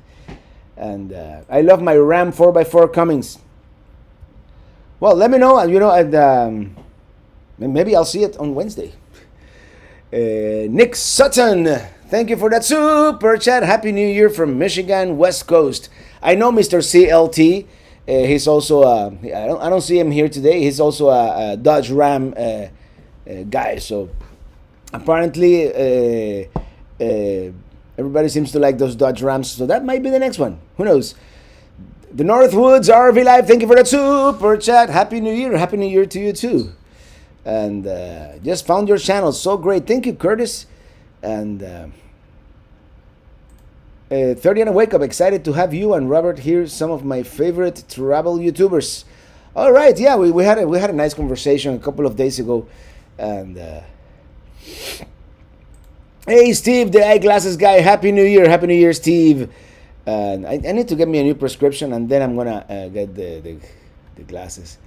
and I love my Ram 4x4 Cummins. Well, let me know. You know, and maybe I'll see it on Wednesday. Nick Sutton, thank you for that super chat. Happy New Year from Michigan, West Coast. I know Mr. CLT. He's also I don't see him here today. He's also a Dodge Ram guy. So apparently everybody seems to like those Dodge Rams. So that might be the next one. Who knows? The Northwoods RV Live. Thank you for that super chat. Happy New Year. Happy New Year to you too. And just found your channel. So great. Thank you, Curtis. And 30 and a wake up. Excited to have you and Robert here. Some of my favorite travel YouTubers. All right, yeah, we had a nice conversation a couple of days ago, and hey, Steve, the eyeglasses guy. Happy New Year, Steve. And I need to get me a new prescription, and then I'm gonna get the glasses.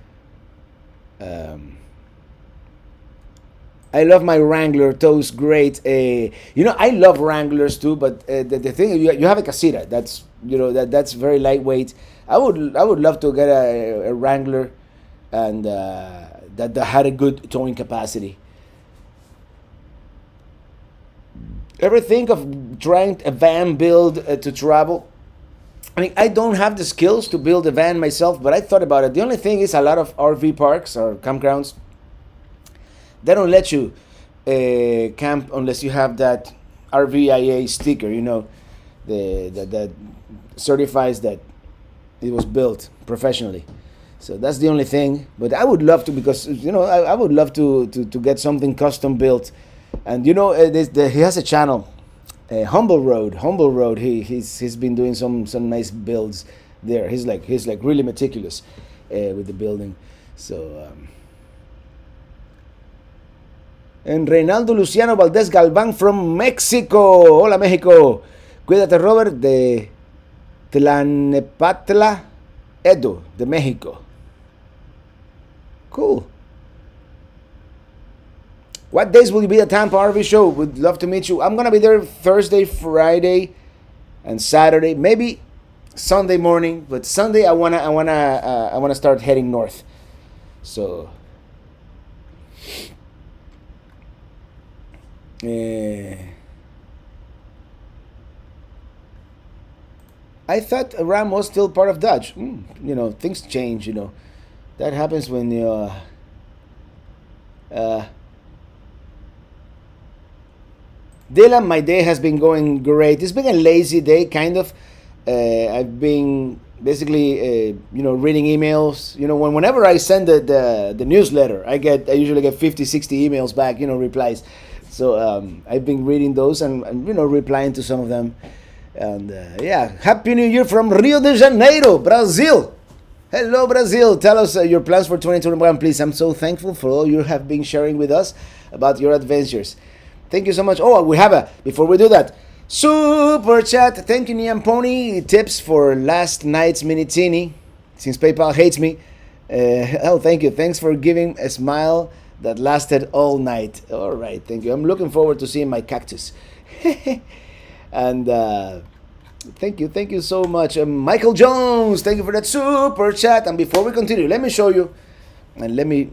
I love my Wrangler toes, great. You know, I love Wranglers too, but the thing you have a casita. That's that's very lightweight. I would love to get a Wrangler, and that had a good towing capacity. Ever think of trying a van build to travel? I mean, I don't have the skills to build a van myself, but I thought about it. The only thing is a lot of RV parks or campgrounds, they don't let you camp unless you have that RVIA sticker, you know, that certifies that it was built professionally. So that's the only thing. But I would love to, because I would love to get something custom built. And he has a channel, Humble Road. He's been doing some nice builds there. He's like really meticulous with the building. So. And Reinaldo Luciano Valdez Galván from Mexico. Hola, México. Cuídate, Robert, de Tlanepantla, Edo, de México. Cool. What days will you be at Tampa RV show? Would love to meet you. I'm gonna be there Thursday, Friday, and Saturday. Maybe Sunday morning, but Sunday I wanna start heading north. So I thought Ram was still part of Dodge. You know, things change. You know, that happens when you. Dylan, my day has been going great. It's been a lazy day, kind of. I've been basically, you know, reading emails. You know, whenever I send the newsletter, I usually get 50, 60 emails back. You know, replies. So I've been reading those and you know, replying to some of them. And yeah, Happy New Year from Rio de Janeiro, Brazil. Hello, Brazil. Tell us your plans for 2021, please. I'm so thankful for all you have been sharing with us about your adventures. Thank you so much. Oh, we have before we do that, super chat. Thank you, Niam Pony. Tips for last night's Minitini, since PayPal hates me. Oh, thank you. Thanks for giving a smile that lasted all night. All right, thank you. I'm looking forward to seeing my cactus. And thank you so much. Michael Jones, thank you for that super chat. And before we continue, let me show you, and let me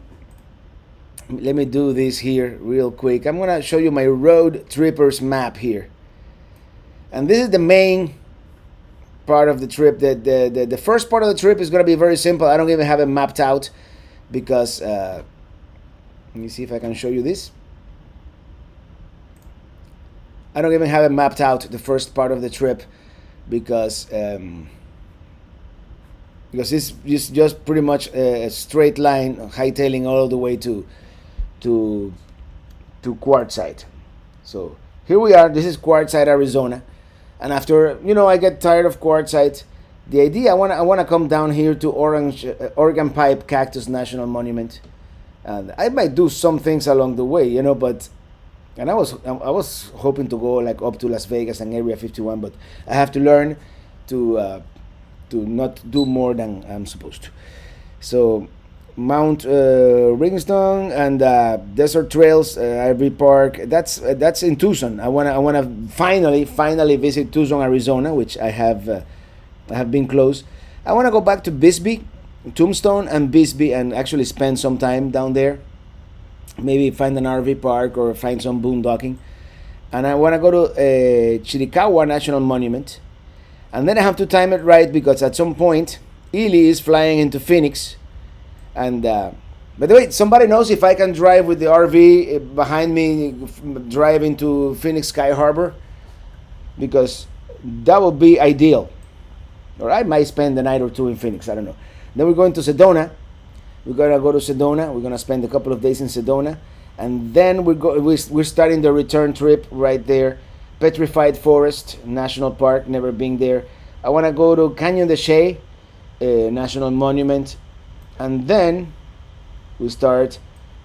do this here real quick. I'm gonna show you my road trippers map here, and this is the main part of the trip. The first part of the trip is gonna be very simple. I don't even have it mapped out because let me see if I can show you this. I don't even have it mapped out, the first part of the trip, because it's just pretty much a straight line, hightailing all the way to Quartzsite. So here we are. This is Quartzsite, Arizona, and after, you know, I get tired of Quartzsite, the idea I wanna come down here to Oregon Pipe Cactus National Monument, and I might do some things along the way, you know, but. And I was hoping to go like up to Las Vegas and Area 51, but I have to learn to not do more than I'm supposed to. So Mount Ringstone and Desert Trails RV Park. That's in Tucson. I wanna finally visit Tucson, Arizona, which I have been close. I wanna go back to Bisbee, Tombstone, and Bisbee, and actually spend some time down there. Maybe find an RV park or find some boondocking. And I want to go to Chiricahua National Monument. And then I have to time it right, because at some point Ely is flying into Phoenix. And by the way, somebody knows if I can drive with the RV behind me, drive into Phoenix Sky Harbor? Because that would be ideal. Or I might spend a night or two in Phoenix, I don't know. Then we're going to Sedona. We're gonna go to Sedona. We're gonna spend a couple of days in Sedona, and then we're starting the return trip right there. Petrified Forest National Park. Never been there. I want to go to Canyon de Chelly National Monument, and then we start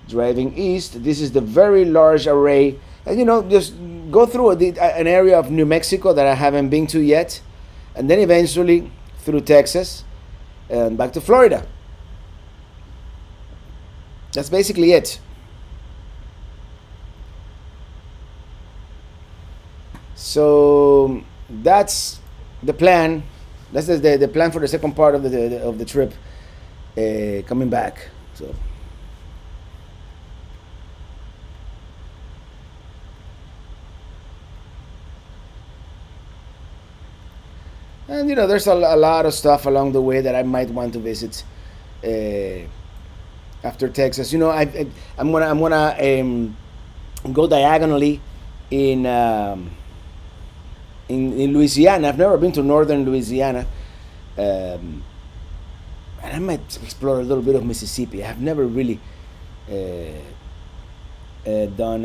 driving east. This is the very large array, and you know, just go through an area of New Mexico that I haven't been to yet, and then eventually through Texas and back to Florida. That's basically it. So that's the plan. That's the plan for the second part of the trip, coming back. So and you know, there's a lot of stuff along the way that I might want to visit. After Texas, you know, I'm gonna go diagonally in Louisiana. I've never been to northern Louisiana, and I might explore a little bit of Mississippi. I've never really done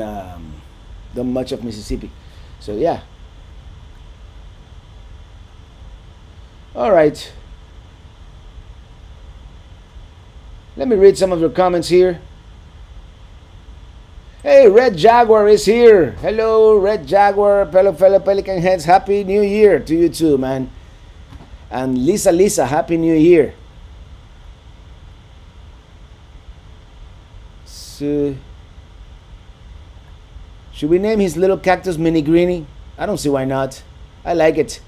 much of Mississippi, so yeah. All right. Let me read some of your comments here. Hey, Red Jaguar is here. Hello, Red Jaguar, fellow Pelican heads. Happy New Year to you too, man. And Lisa, Happy New Year. So, Should we name his little cactus Mini Greenie? I don't see why not. I like it.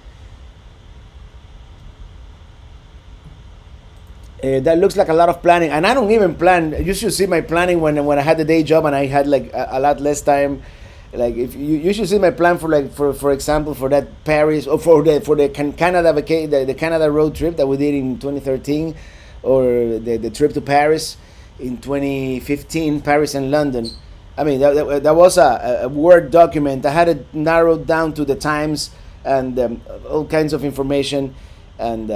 That looks like a lot of planning, and I don't even plan. You should see my planning when I had the day job and I had like a lot less time. Like if you should see my plan for like for example for that Paris or for the Canada the Canada road trip that we did in 2013, or the trip to Paris in 2015, Paris and London. I mean that was a Word document. I had it narrowed down to the times and all kinds of information, and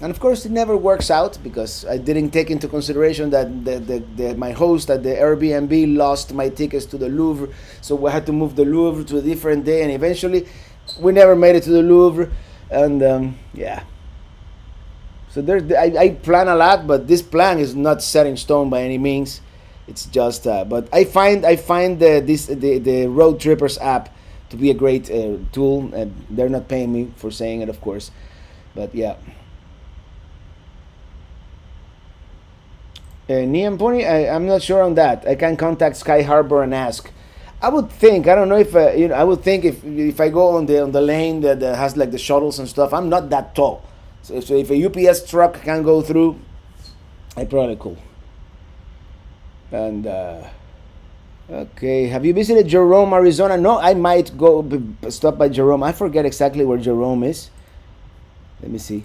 of course it never works out because I didn't take into consideration that my host at the Airbnb lost my tickets to the Louvre, so we had to move the Louvre to a different day, and eventually we never made it to the Louvre, and yeah. So I plan a lot, but this plan is not set in stone by any means. It's just, but I find the Road Trippers app to be a great tool, and they're not paying me for saying it, of course, but yeah. Neon Pony, I'm not sure on that. I can contact Sky Harbor and ask. I would think, I don't know if I would think if I go on the lane that has like the shuttles and stuff, I'm not that tall. So if a UPS truck can go through, I probably cool. And okay, have you visited Jerome, Arizona? No, I might go stop by Jerome. I forget exactly where Jerome is. Let me see.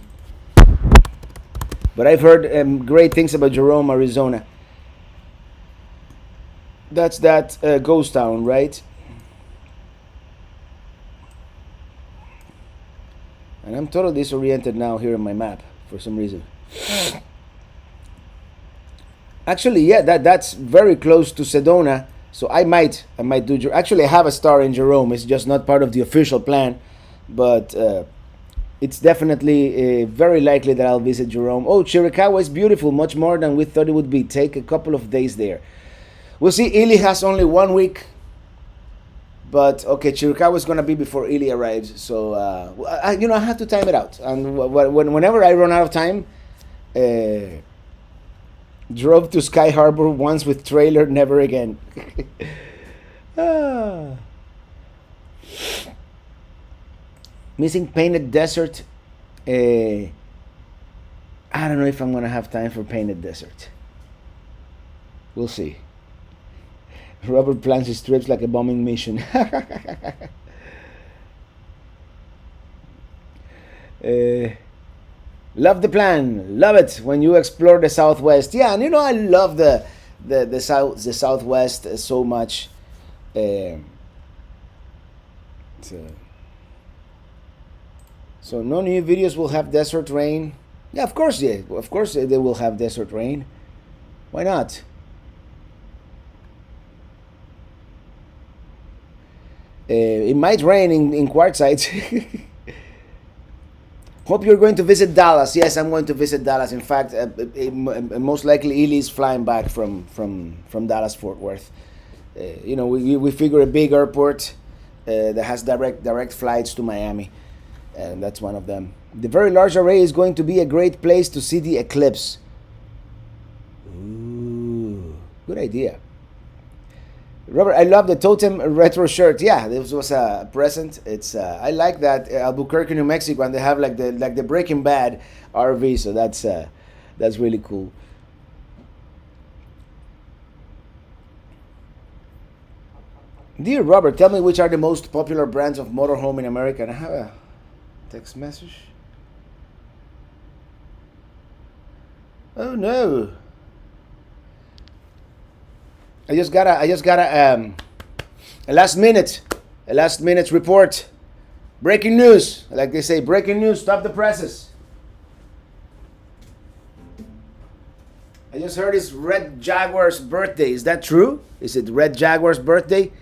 But I've heard great things about Jerome, Arizona. That's that ghost town, right? And I'm totally disoriented now here on my map for some reason. Actually, yeah, that's very close to Sedona, so I might do. Actually, I have a star in Jerome. It's just not part of the official plan, but it's definitely very likely that I'll visit Jerome. Oh, Chiricahua is beautiful, much more than we thought it would be. Take a couple of days there. We'll see. Ely has only 1 week, but okay, Chiricahua is gonna be before Ely arrives. So I have to time it out, and whenever I run out of time, drove to Sky Harbor once with trailer, never again. Missing Painted Desert. I don't know if I'm gonna have time for Painted Desert. We'll see. Robert plans his trips like a bombing mission. Love the plan. Love it when you explore the Southwest. Yeah, and I love the Southwest so much. So no new videos will have desert rain. Yeah, of course, yeah. Of course they will have desert rain. Why not? It might rain in Quartzsite. Hope you're going to visit Dallas. Yes, I'm going to visit Dallas. In fact, most likely Ely is flying back from Dallas Fort Worth. We figure a big airport that has direct flights to Miami, and that's one of them. The very large array is going to be a great place to see the eclipse. Ooh, good idea. Robert, I love the Totem retro shirt. Yeah, this was a present. It's I like that Albuquerque, New Mexico, and they have like the Breaking Bad RV. So that's really cool. Dear Robert, tell me which are the most popular brands of motorhome in America. And I have a text message. Oh no. I just got a last minute report. Breaking news. Like they say, breaking news, stop the presses. I just heard it's Red Jaguar's birthday. Is that true? Is it Red Jaguar's birthday?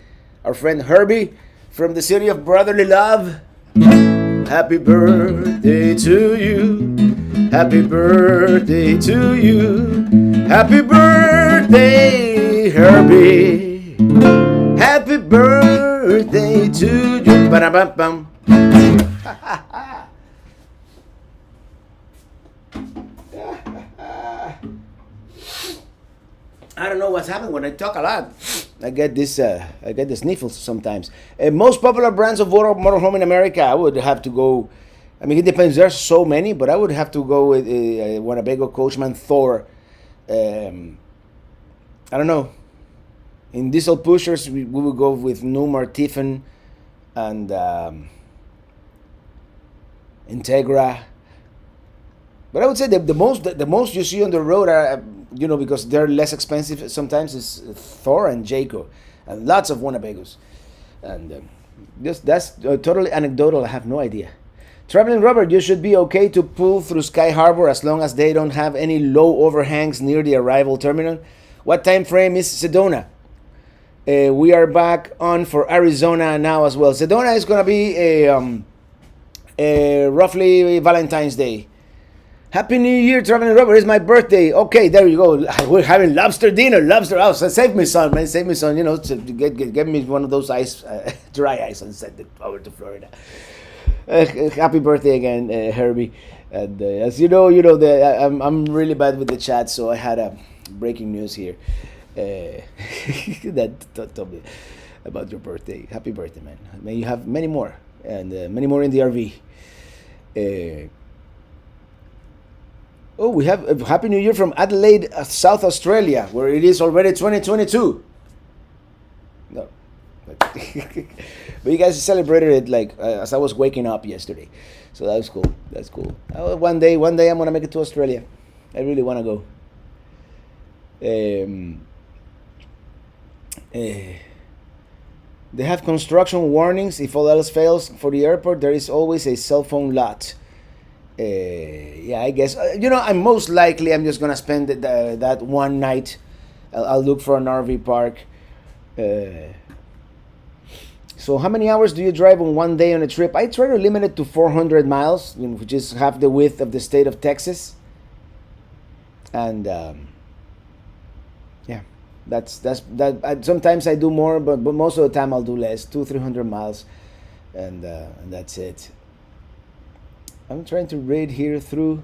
Our friend Herbie from the city of brotherly love. Happy birthday to you. Happy birthday to you. Happy birthday, Herbie. Happy birthday to you. Ba-da-bum-bum. I don't know what's happened when I talk a lot. I get this. I get the sniffles sometimes. Most popular brands of motorhome in America. I would have to go. I mean, it depends. There's so many, but I would have to go with Winnebago, Coachman, Thor. I don't know. In diesel pushers, we would go with Newmar, Tiffin, and Integra. But I would say the most you see on the road are, because they're less expensive sometimes, is Thor and Jayco, and lots of Winnebagos. And that's totally anecdotal. I have no idea. Traveling Robert, you should be okay to pull through Sky Harbor as long as they don't have any low overhangs near the arrival terminal. What time frame is Sedona? We are back on for Arizona now as well. Sedona is gonna be roughly Valentine's Day. Happy New Year, Traveling Robert. It's my birthday. Okay, there you go. We're having lobster dinner. Lobster. Oh, so save me some, man. Save me some. To get me one of those ice, dry ice, and send it over to Florida. Happy birthday again, Herbie. And as you know, I'm really bad with the chat, so I had a breaking news here. That told me about your birthday. Happy birthday, man. May you have many more, and many more in the RV. We have a Happy New Year from Adelaide, South Australia, where it is already 2022. No. But you guys celebrated it as I was waking up yesterday. So that was cool. That's cool. One day I'm going to make it to Australia. I really want to go. They have construction warnings. If all else fails for the airport, there is always a cell phone lot. I guess I'm most likely I'm just gonna spend that one night. I'll look for an RV park. So how many hours do you drive on one day on a trip? I try to limit it to 400 miles, which is half the width of the state of Texas. And that. Sometimes I do more, but most of the time I'll do less, 200-300 miles, and that's it. I'm trying to read here through.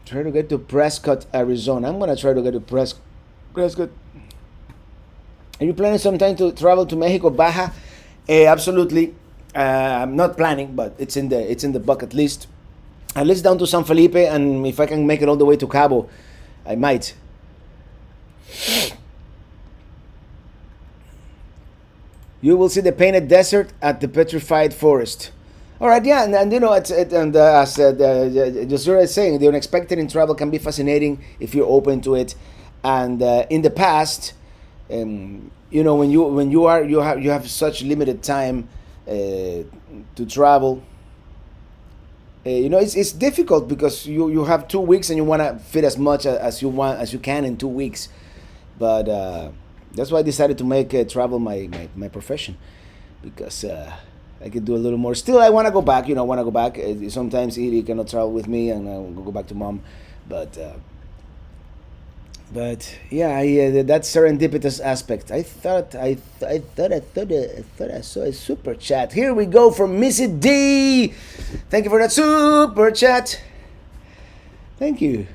Try to get to Prescott, Arizona. I'm gonna try to get to Prescott. Are you planning sometime to travel to Mexico, Baja? Absolutely. I'm not planning, but it's in the bucket list. At least down to San Felipe, and if I can make it all the way to Cabo, I might. You will see the painted desert at the petrified forest. All right, yeah, and as Jasura is saying, the unexpected in travel can be fascinating if you're open to it. And in the past, when you have such limited time to travel, it's difficult because you have 2 weeks and you want to fit as much as you can in 2 weeks, but. That's why I decided to make travel my profession, because I could do a little more. Still, I want to go back. I want to go back. Sometimes Edie cannot travel with me, and I'll go back to mom. But yeah, that serendipitous aspect. I thought I saw a super chat. Here we go from Missy D. Thank you for that super chat. Thank you.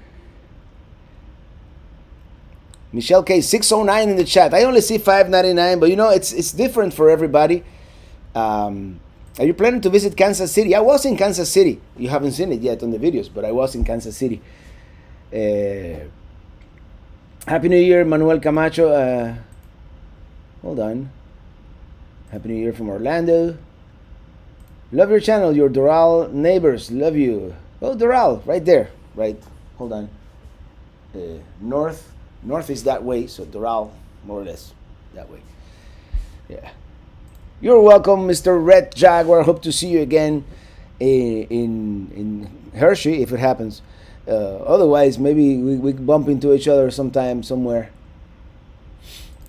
Michelle K, 609 in the chat. I only see 599, but it's different for everybody. Are you planning to visit Kansas City? I was in Kansas City. You haven't seen it yet on the videos, but I was in Kansas City. Happy New Year, Manuel Camacho. Hold on. Happy New Year from Orlando. Love your channel, your Doral neighbors. Love you. Oh, Doral, right there. Right. Hold on. North is that way, so Doral, more or less, that way. Yeah. You're welcome, Mr. Red Jaguar. Hope to see you again in Hershey, if it happens. Otherwise, maybe we bump into each other sometime, somewhere.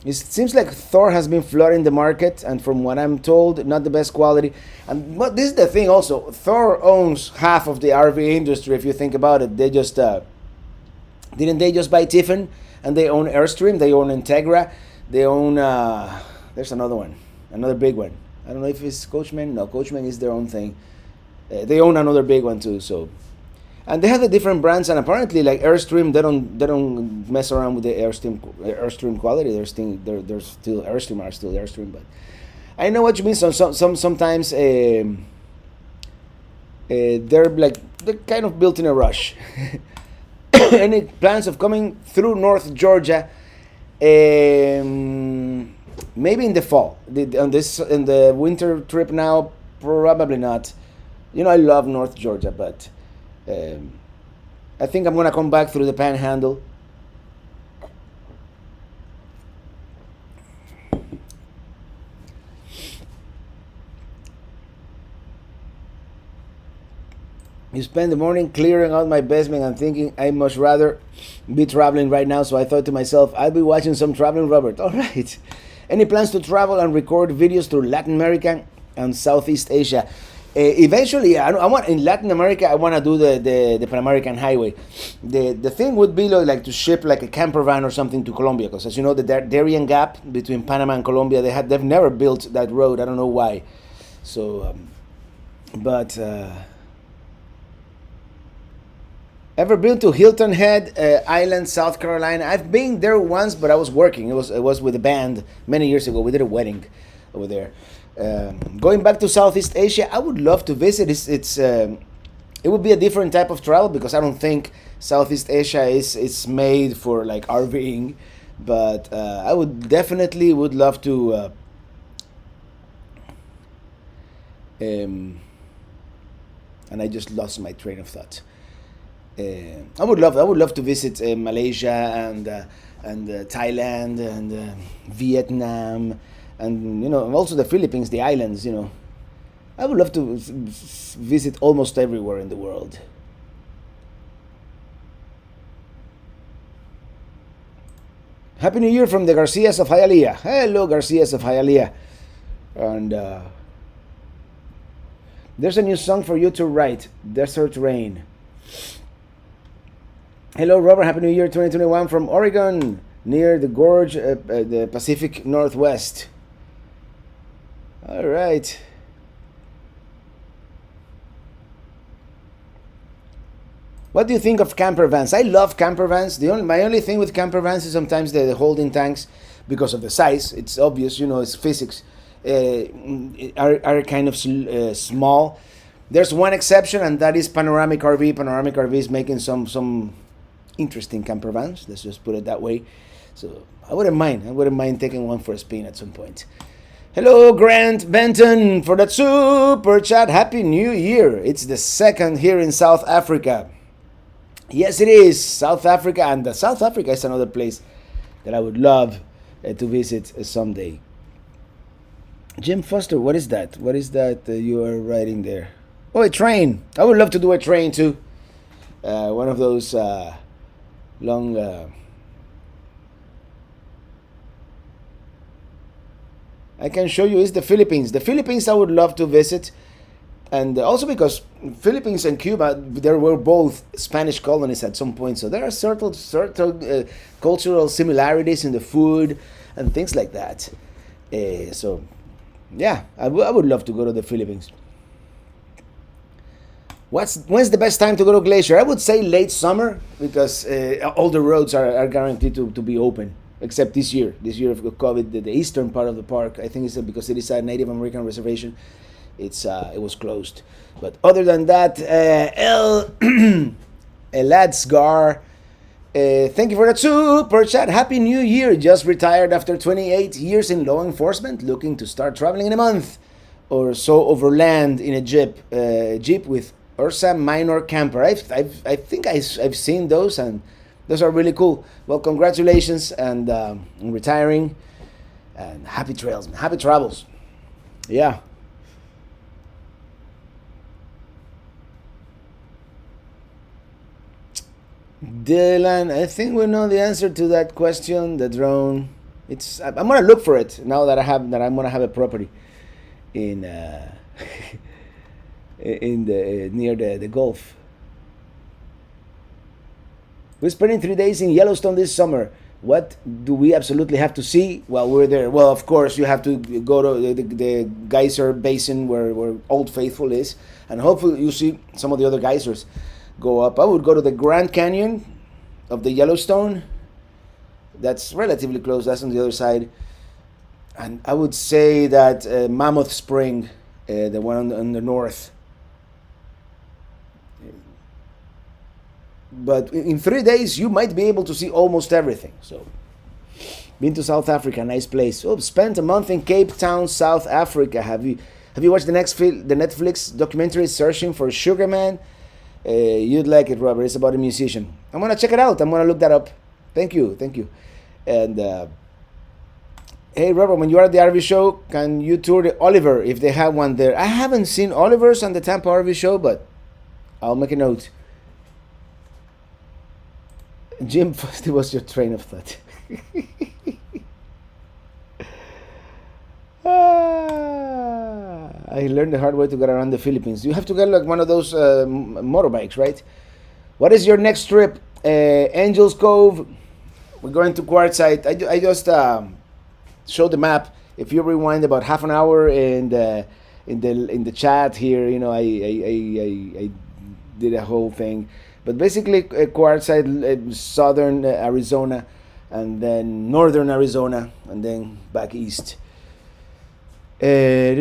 It seems like Thor has been flooding the market, and from what I'm told, not the best quality. But this is the thing also. Thor owns half of the RV industry, if you think about it. They just... didn't they just buy Tiffin? And they own Airstream, they own Integra, they own, there's another one, another big one. I don't know if it's Coachman. No, Coachman is their own thing. They own another big one too, so. And they have the different brands, and apparently, like Airstream, they don't mess around with the Airstream quality. They're still Airstream, but I know what you mean. Sometimes they're kind of built in a rush. Any plans of coming through North Georgia? Maybe in the fall. On the winter trip now, probably not. You know, I love North Georgia, but I think I'm gonna come back through the Panhandle. You spend the morning clearing out my basement and thinking I much rather be traveling right now, so I thought to myself, I'll be watching some Traveling Robert. All right. Any plans to travel and record videos through Latin America and Southeast Asia? Eventually, I want in Latin America. I want to do the Pan American Highway. The thing would be like to ship like a camper van or something to Colombia, because as you know, the Darien Gap between Panama and Colombia, they've never built that road. I don't know why. So, but. Ever been to Hilton Head Island, South Carolina? I've been there once, but I was working. It was with a band many years ago. We did a wedding over there. Going back to Southeast Asia, I would love to visit. It would be a different type of travel, because I don't think Southeast Asia is made for like RVing. But I would definitely love to. And I just lost my train of thought. I would love to visit Malaysia and Thailand and Vietnam, and also the Philippines, the islands. I would love to visit almost everywhere in the world. Happy New Year from the Garcias of Hialeah. Hello, Garcias of Hialeah. And there's a new song for you to write, Desert Rain. Hello, Robert. Happy New Year 2021 from Oregon, near the gorge, the Pacific Northwest. All right. What do you think of camper vans? I love camper vans. My only thing with camper vans is sometimes the holding tanks, because of the size. It's obvious, it's physics. Are kind of small. There's one exception, and that is Panoramic RV. Panoramic RV is making some interesting camper vans. Let's just put it that way. So I wouldn't mind taking one for a spin at some point. Hello, Grant Benton, for that super chat. Happy New Year. It's the second here in South Africa. Yes, it is South Africa, and South Africa is another place that I would love to visit someday. Jim Foster, what is that? What is that you are writing there? Oh, a train. I would love to do a train too. One of those long. I can show you is the Philippines. The Philippines I would love to visit, and also because Philippines and Cuba, there were both Spanish colonies at some point, so there are certain cultural similarities in the food and things like that. So, yeah, I would love to go to the Philippines. When's the best time to go to Glacier? I would say late summer, because all the roads are guaranteed to be open, except this year. This year of COVID, the eastern part of the park, I think it's because it is a Native American reservation, it was closed. But other than that, Eladsgar, thank you for that super chat. Happy New Year. Just retired after 28 years in law enforcement, looking to start traveling in a month or so overland in a jeep with Ursa Minor camper. I think I've seen those, and those are really cool. Well, congratulations and on retiring, and happy trails, man. Happy travels. Yeah. Dylan, I think we know the answer to that question. The drone. I'm gonna look for it now that I'm gonna have a property in near the Gulf. We're spending 3 days in Yellowstone this summer. What do we absolutely have to see while we're there? Well, of course, you have to go to the geyser basin where Old Faithful is, and hopefully you see some of the other geysers. go up. I would go to the Grand Canyon of the Yellowstone. That's relatively close. That's on the other side. And I would say that Mammoth Spring, the one on the north. But in 3 days, you might be able to see almost everything. So, been to South Africa, nice place. Oh, spent a month in Cape Town, South Africa. Have you watched the Netflix documentary Searching for Sugar Man? You'd like it, Robert. It's about a musician. I'm gonna check it out. I'm gonna look that up. Thank you. And hey, Robert, when you are at the RV show, can you tour the Oliver if they have one there? I haven't seen Oliver's on the Tampa RV show, but I'll make a note. Jim, first it was your train of thought. I learned the hard way to get around the Philippines. You have to get like one of those motorbikes, right? What is your next trip? Angels Cove. We're going to Quartzsite. I just showed the map. If you rewind about half an hour in the chat here, you know, I did a whole thing. But basically, Quartzsite, southern Arizona, and then northern Arizona, and then back east. Have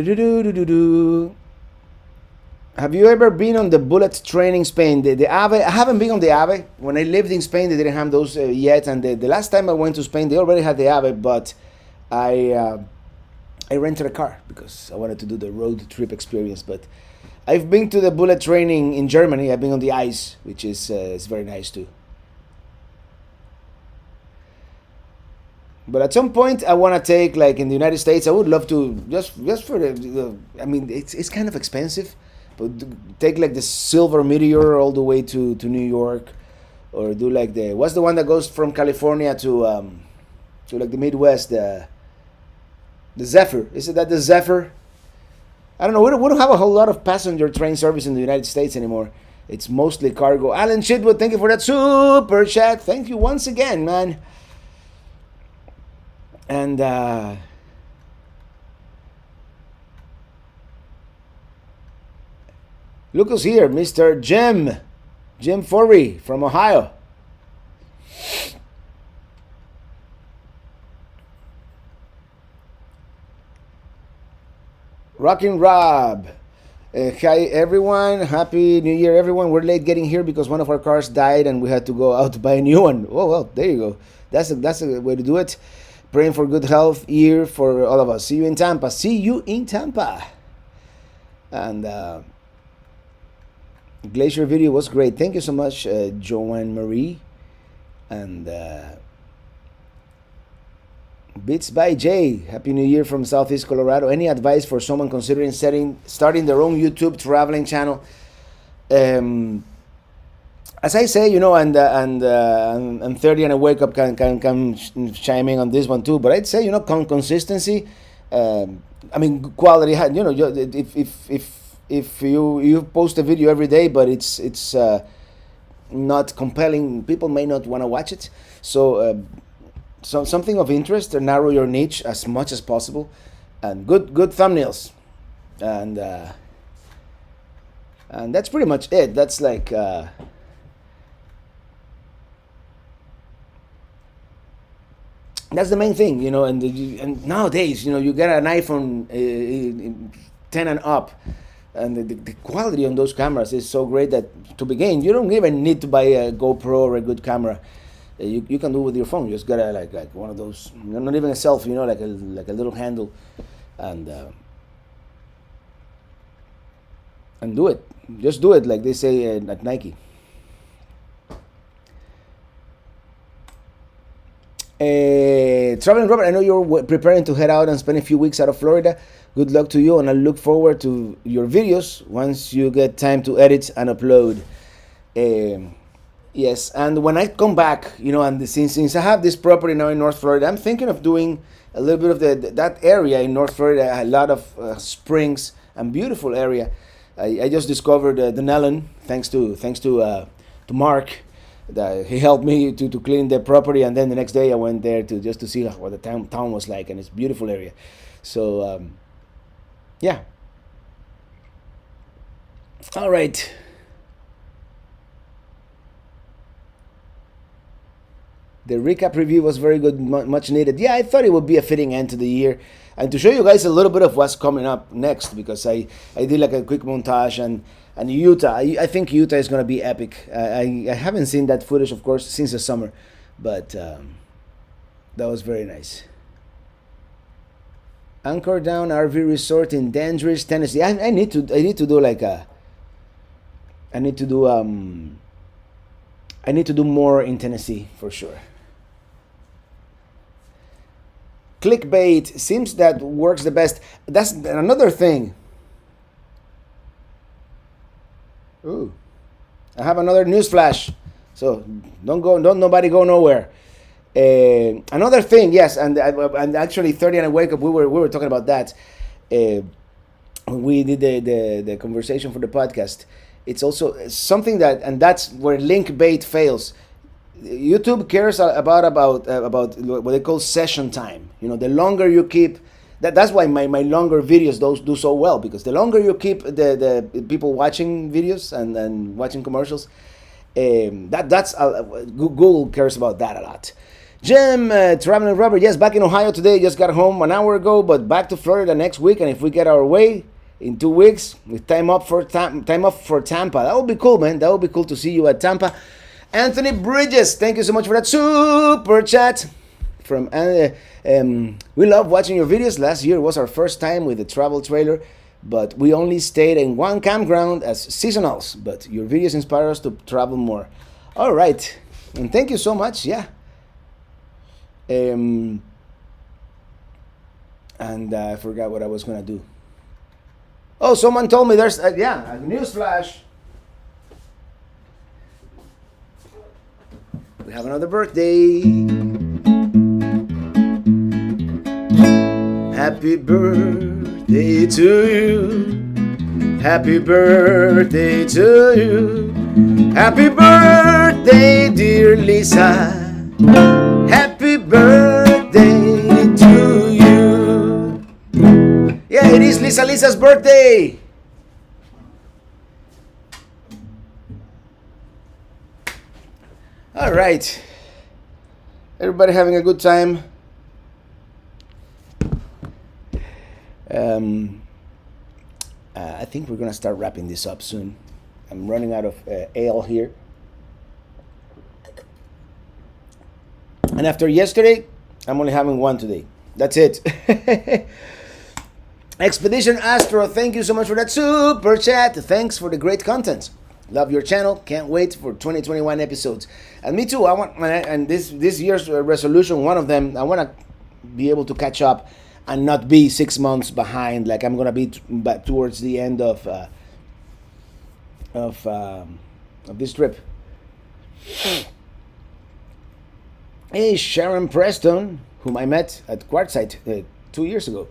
you ever been on the bullet train in Spain? The AVE? I haven't been on the AVE. When I lived in Spain, they didn't have those yet. And the last time I went to Spain, they already had the AVE, but I rented a car because I wanted to do the road trip experience. But I've been to the bullet train in Germany. I've been on the ice, which is it's very nice too. But at some point, I want to take, like in the United States, I would love to just for the I mean, it's kind of expensive, but take like the Silver Meteor all the way to New York, or do like what's the one that goes from California to like the Midwest, the Zephyr. Is it that the Zephyr? I don't know. We don't have a whole lot of passenger train service in the United States anymore. It's mostly cargo. Alan Shitwood, thank you for that super chat. Thank you once again, man. And look who's here, Mr. Jim Forey from Ohio. Rockin' Rob. Hi everyone, happy new year everyone. We're late getting here because one of our cars died and we had to go out to buy a new one. Oh well, there you go. That's a way to do it. Praying for good health year for all of us. See you in Tampa. And Glacier video was great. Thank you so much, Joanne Marie. And Beats by Jay. Happy New Year from Southeast Colorado. Any advice for someone considering starting their own YouTube traveling channel? As I say, you know, and 30 and a wake up can chime in on this one too. But I'd say, you know, consistency. I mean, quality. You know, if you post a video every day, but it's not compelling, people may not want to watch it. So something of interest, or narrow your niche as much as possible, and good thumbnails, and that's pretty much it. That's like. That's the main thing, you know, and nowadays, you know, you get an iPhone 10 and up, and the quality on those cameras is so great that to begin, you don't even need to buy a GoPro or a good camera. You can do it with your phone. You just gotta like one of those, not even a selfie, you know, like a little handle, and do it. Just do it, like they say at Nike. Traveling Robert, I know you're preparing to head out and spend a few weeks out of Florida. Good luck to you, and I look forward to your videos once you get time to edit and upload. Yes, and when I come back, you know, and since I have this property now in North Florida, I'm thinking of doing a little bit of that area in North Florida. A lot of springs and beautiful area. I just discovered the Nellen thanks to Mark. He helped me to clean the property, and then the next day I went there just to see what the town was like, and it's a beautiful area. So yeah. All right. The recap review was very good, much needed. Yeah, I thought it would be a fitting end to the year. And to show you guys a little bit of what's coming up next, because I did like a quick montage, and Utah. I think Utah is going to be epic. I haven't seen that footage, of course, since the summer, but that was very nice. Anchor Down RV Resort in Dandridge, Tennessee. I need to do like a I need to do more in Tennessee for sure. Clickbait seems that works the best. That's another thing. Ooh, I have another news flash. So don't nobody go nowhere. Another thing, yes, and actually 30 and I wake up. We were talking about that. We did the conversation for the podcast. It's also something that's where link bait fails. YouTube cares about what they call session time. The longer you keep, that's why my longer videos do so well, because the longer you keep the people watching videos and watching commercials, that's Google cares about that a lot. Jim, traveling Robert, yes, back in Ohio today. Just got home an hour ago, but back to Florida next week. And if we get our way in 2 weeks, with time off for Tampa, that would be cool, man. That would be cool to see you at Tampa. Anthony Bridges, thank you so much for that super chat. From we love watching your videos. Last year was our first time with the travel trailer, but we only stayed in one campground as seasonals. But your videos inspire us to travel more. All right, and thank you so much. Yeah. And I forgot what I was gonna do. Oh, someone told me there's a news flash. We have another birthday. Happy birthday to you. Happy birthday to you. Happy birthday, dear Lisa. Happy birthday to you. Yeah, it is Lisa's birthday. All right. Everybody having a good time. I think we're going to start wrapping this up soon. I'm running out of ale here. And after yesterday, I'm only having one today. That's it. Expedition Astro, thank you so much for that super chat. Thanks for the great content. Love your channel. Can't wait for 2021 episodes. And me too. I want, and this year's resolution, one of them, I want to be able to catch up and not be 6 months behind, like I'm gonna be towards the end of this trip. Hey, Sharon Preston, whom I met at Quartzsite 2 years ago.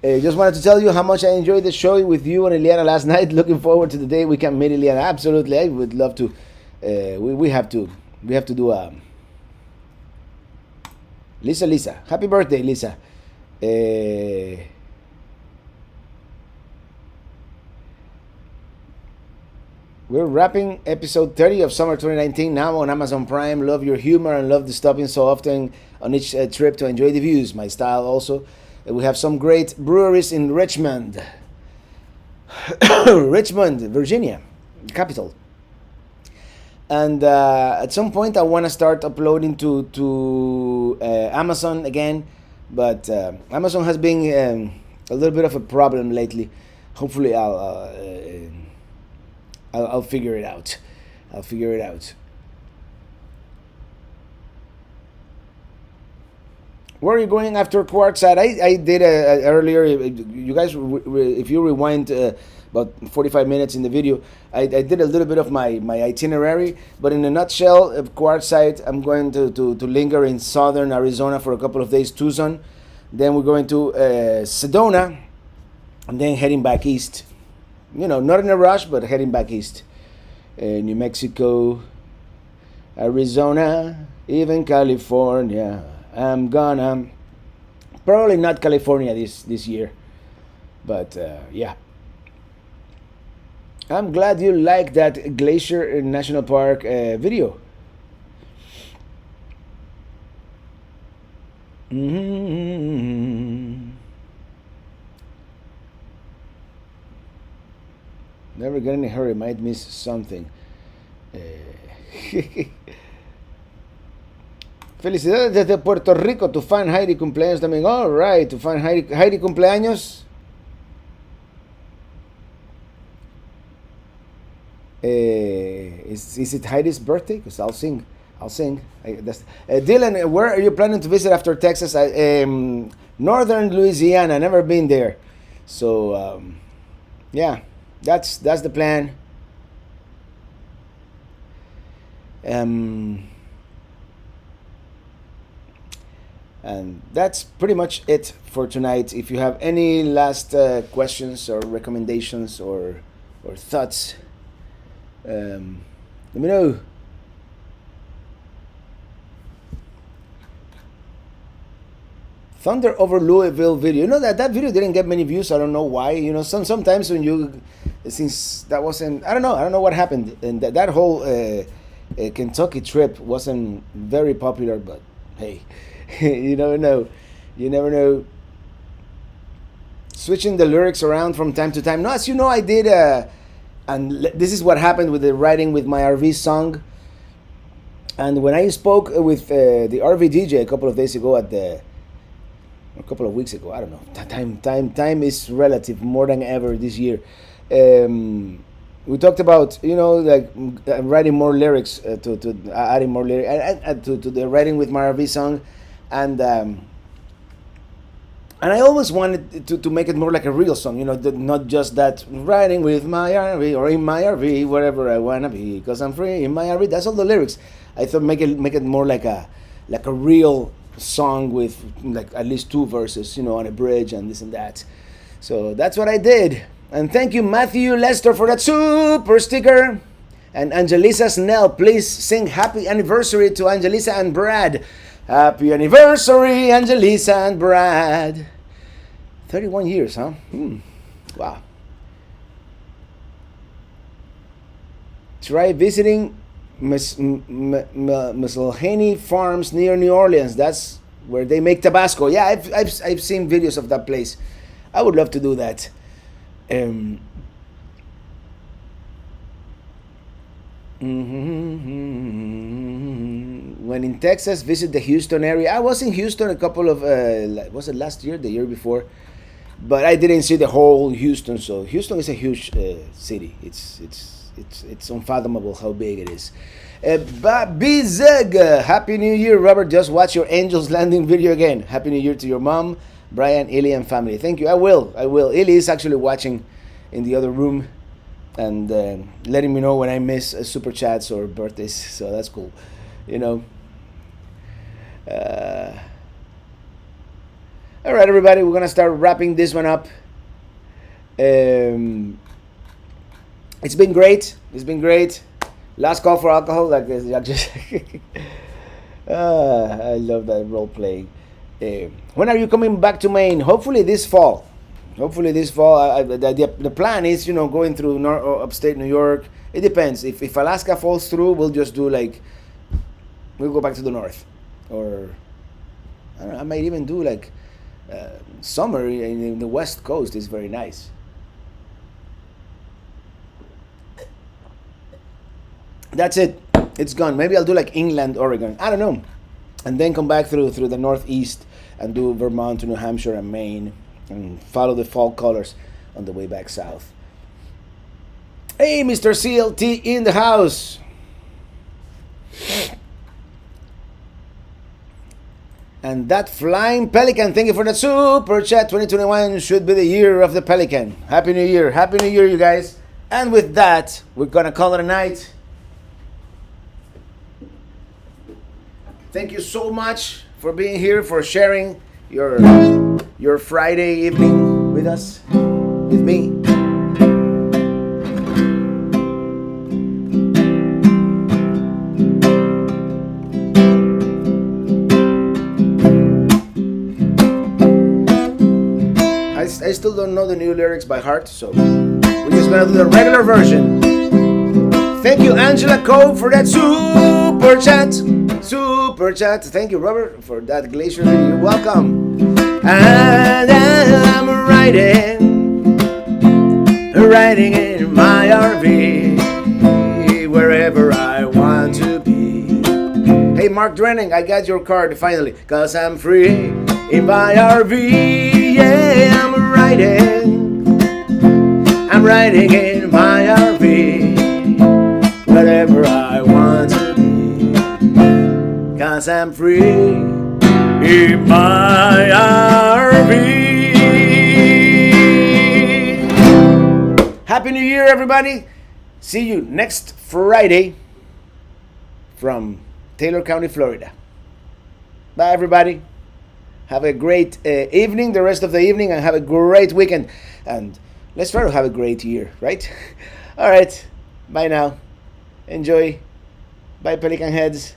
Just wanted to tell you how much I enjoyed the show with you and Eliana last night. Looking forward to the day we can meet Eliana. Absolutely, I would love to. We have to do a Lisa. Happy birthday, Lisa. We're wrapping episode 30 of summer 2019 now on Amazon Prime. Love your humor and love the stopping so often on each trip to enjoy the views. My style also. We have some great breweries in Richmond, Virginia, capital. And at some point I want to start uploading to Amazon again, but Amazon has been a little bit of a problem lately. Hopefully I'll figure it out. Where are you going after Quartzsite? I did earlier. You guys, if you rewind about 45 minutes in the video, I did a little bit of my itinerary. But in a nutshell, Quartzsite, I'm going to linger in southern Arizona for a couple of days, Tucson. Then we're going to Sedona, and then heading back east. Not in a rush, but heading back east. New Mexico, Arizona, even California. I'm gonna probably not California this year, but yeah. I'm glad you liked that Glacier National Park video. Never get in a hurry, might miss something. Felicidades desde Puerto Rico, tu fan Heidi cumpleaños también. All right, tu fan Heidi cumpleaños. Is it Heidi's birthday? Because I'll sing. Dylan, where are you planning to visit after Texas? Northern Louisiana. Never been there. So, yeah, that's the plan. And that's pretty much it for tonight. If you have any last questions or recommendations or thoughts, let me know. Thunder over Louisville video. You know that video didn't get many views. I don't know why. You know, sometimes when you, since that wasn't, I don't know what happened. And that whole Kentucky trip wasn't very popular. But hey, you never know. You never know. Switching the lyrics around from time to time. No, as you know, I did. And this is what happened with the Riding with My RV song. And when I spoke with the RV DJ a couple of days ago a couple of weeks ago, I don't know. Time is relative more than ever this year. We talked about, you know, like writing more lyrics to adding more lyrics to the Riding with My RV song, and I always wanted to make it more like a real song, you know, not just that riding with my RV or in my RV, wherever I wanna be, because I'm free in my RV. That's all the lyrics. I thought make it more like a real song with like at least 2 verses, you know, on a bridge and this and that. So that's what I did. And thank you, Matthew Lester, for that super sticker. And Angelisa Snell, please sing happy anniversary to Angelisa and Brad. Happy anniversary, Angelisa and Brad. 31 years, huh? Wow. Try visiting Miscellany Farms near New Orleans. That's where they make Tabasco. Yeah, I've seen videos of that place. I would love to do that. When in Texas, visit the Houston area. I was in Houston a couple of was it last year, the year before, but I didn't see the whole Houston. So Houston is a huge city. It's unfathomable how big it is. Bizeg, Happy New Year, Robert. Just watch your Angels Landing video again. Happy New Year to your mom, Brian, Illy, and family. Thank you. I will. Illy is actually watching in the other room and letting me know when I miss super chats or birthdays. So that's cool. You know. All right, everybody. We're gonna start wrapping this one up. It's been great. Last call for alcohol. Like this. I love that role playing. When are you coming back to Maine? Hopefully this fall. The plan is, you know, going through upstate New York. It depends. If Alaska falls through, we'll just do we'll go back to the north, or I don't know, I might even do summer in the West Coast is very nice. That's it. It's gone. Maybe I'll do inland Oregon. I don't know. And then come back through the Northeast and do Vermont to New Hampshire and Maine and follow the fall colors on the way back south. Hey, Mr. CLT in the house. And that flying pelican, thank you for the super chat. 2021 should be the year of the pelican. Happy New Year. Happy New Year, you guys. And with that, we're going to call it a night. Thank you so much for being here, for sharing your Friday evening with us, with me. I still don't know the new lyrics by heart, so we're just gonna do the regular version. Thank you, Angela Cole, for that super chat. super chat. Thank you, Robert, for that Glacier. You're welcome. And I'm riding in my RV, wherever I want to be. Hey, Mark Drenning, I got your card finally, 'cause I'm free in my RV. Yeah, I'm riding in my RV, wherever I want to be, 'cause I'm free in my RV. Happy New Year, everybody. See you next Friday from Taylor County, Florida. Bye, everybody. Have a great evening, the rest of the evening, and have a great weekend. And let's try to have a great year, right? All right. Bye now. Enjoy. Bye, Pelican Heads.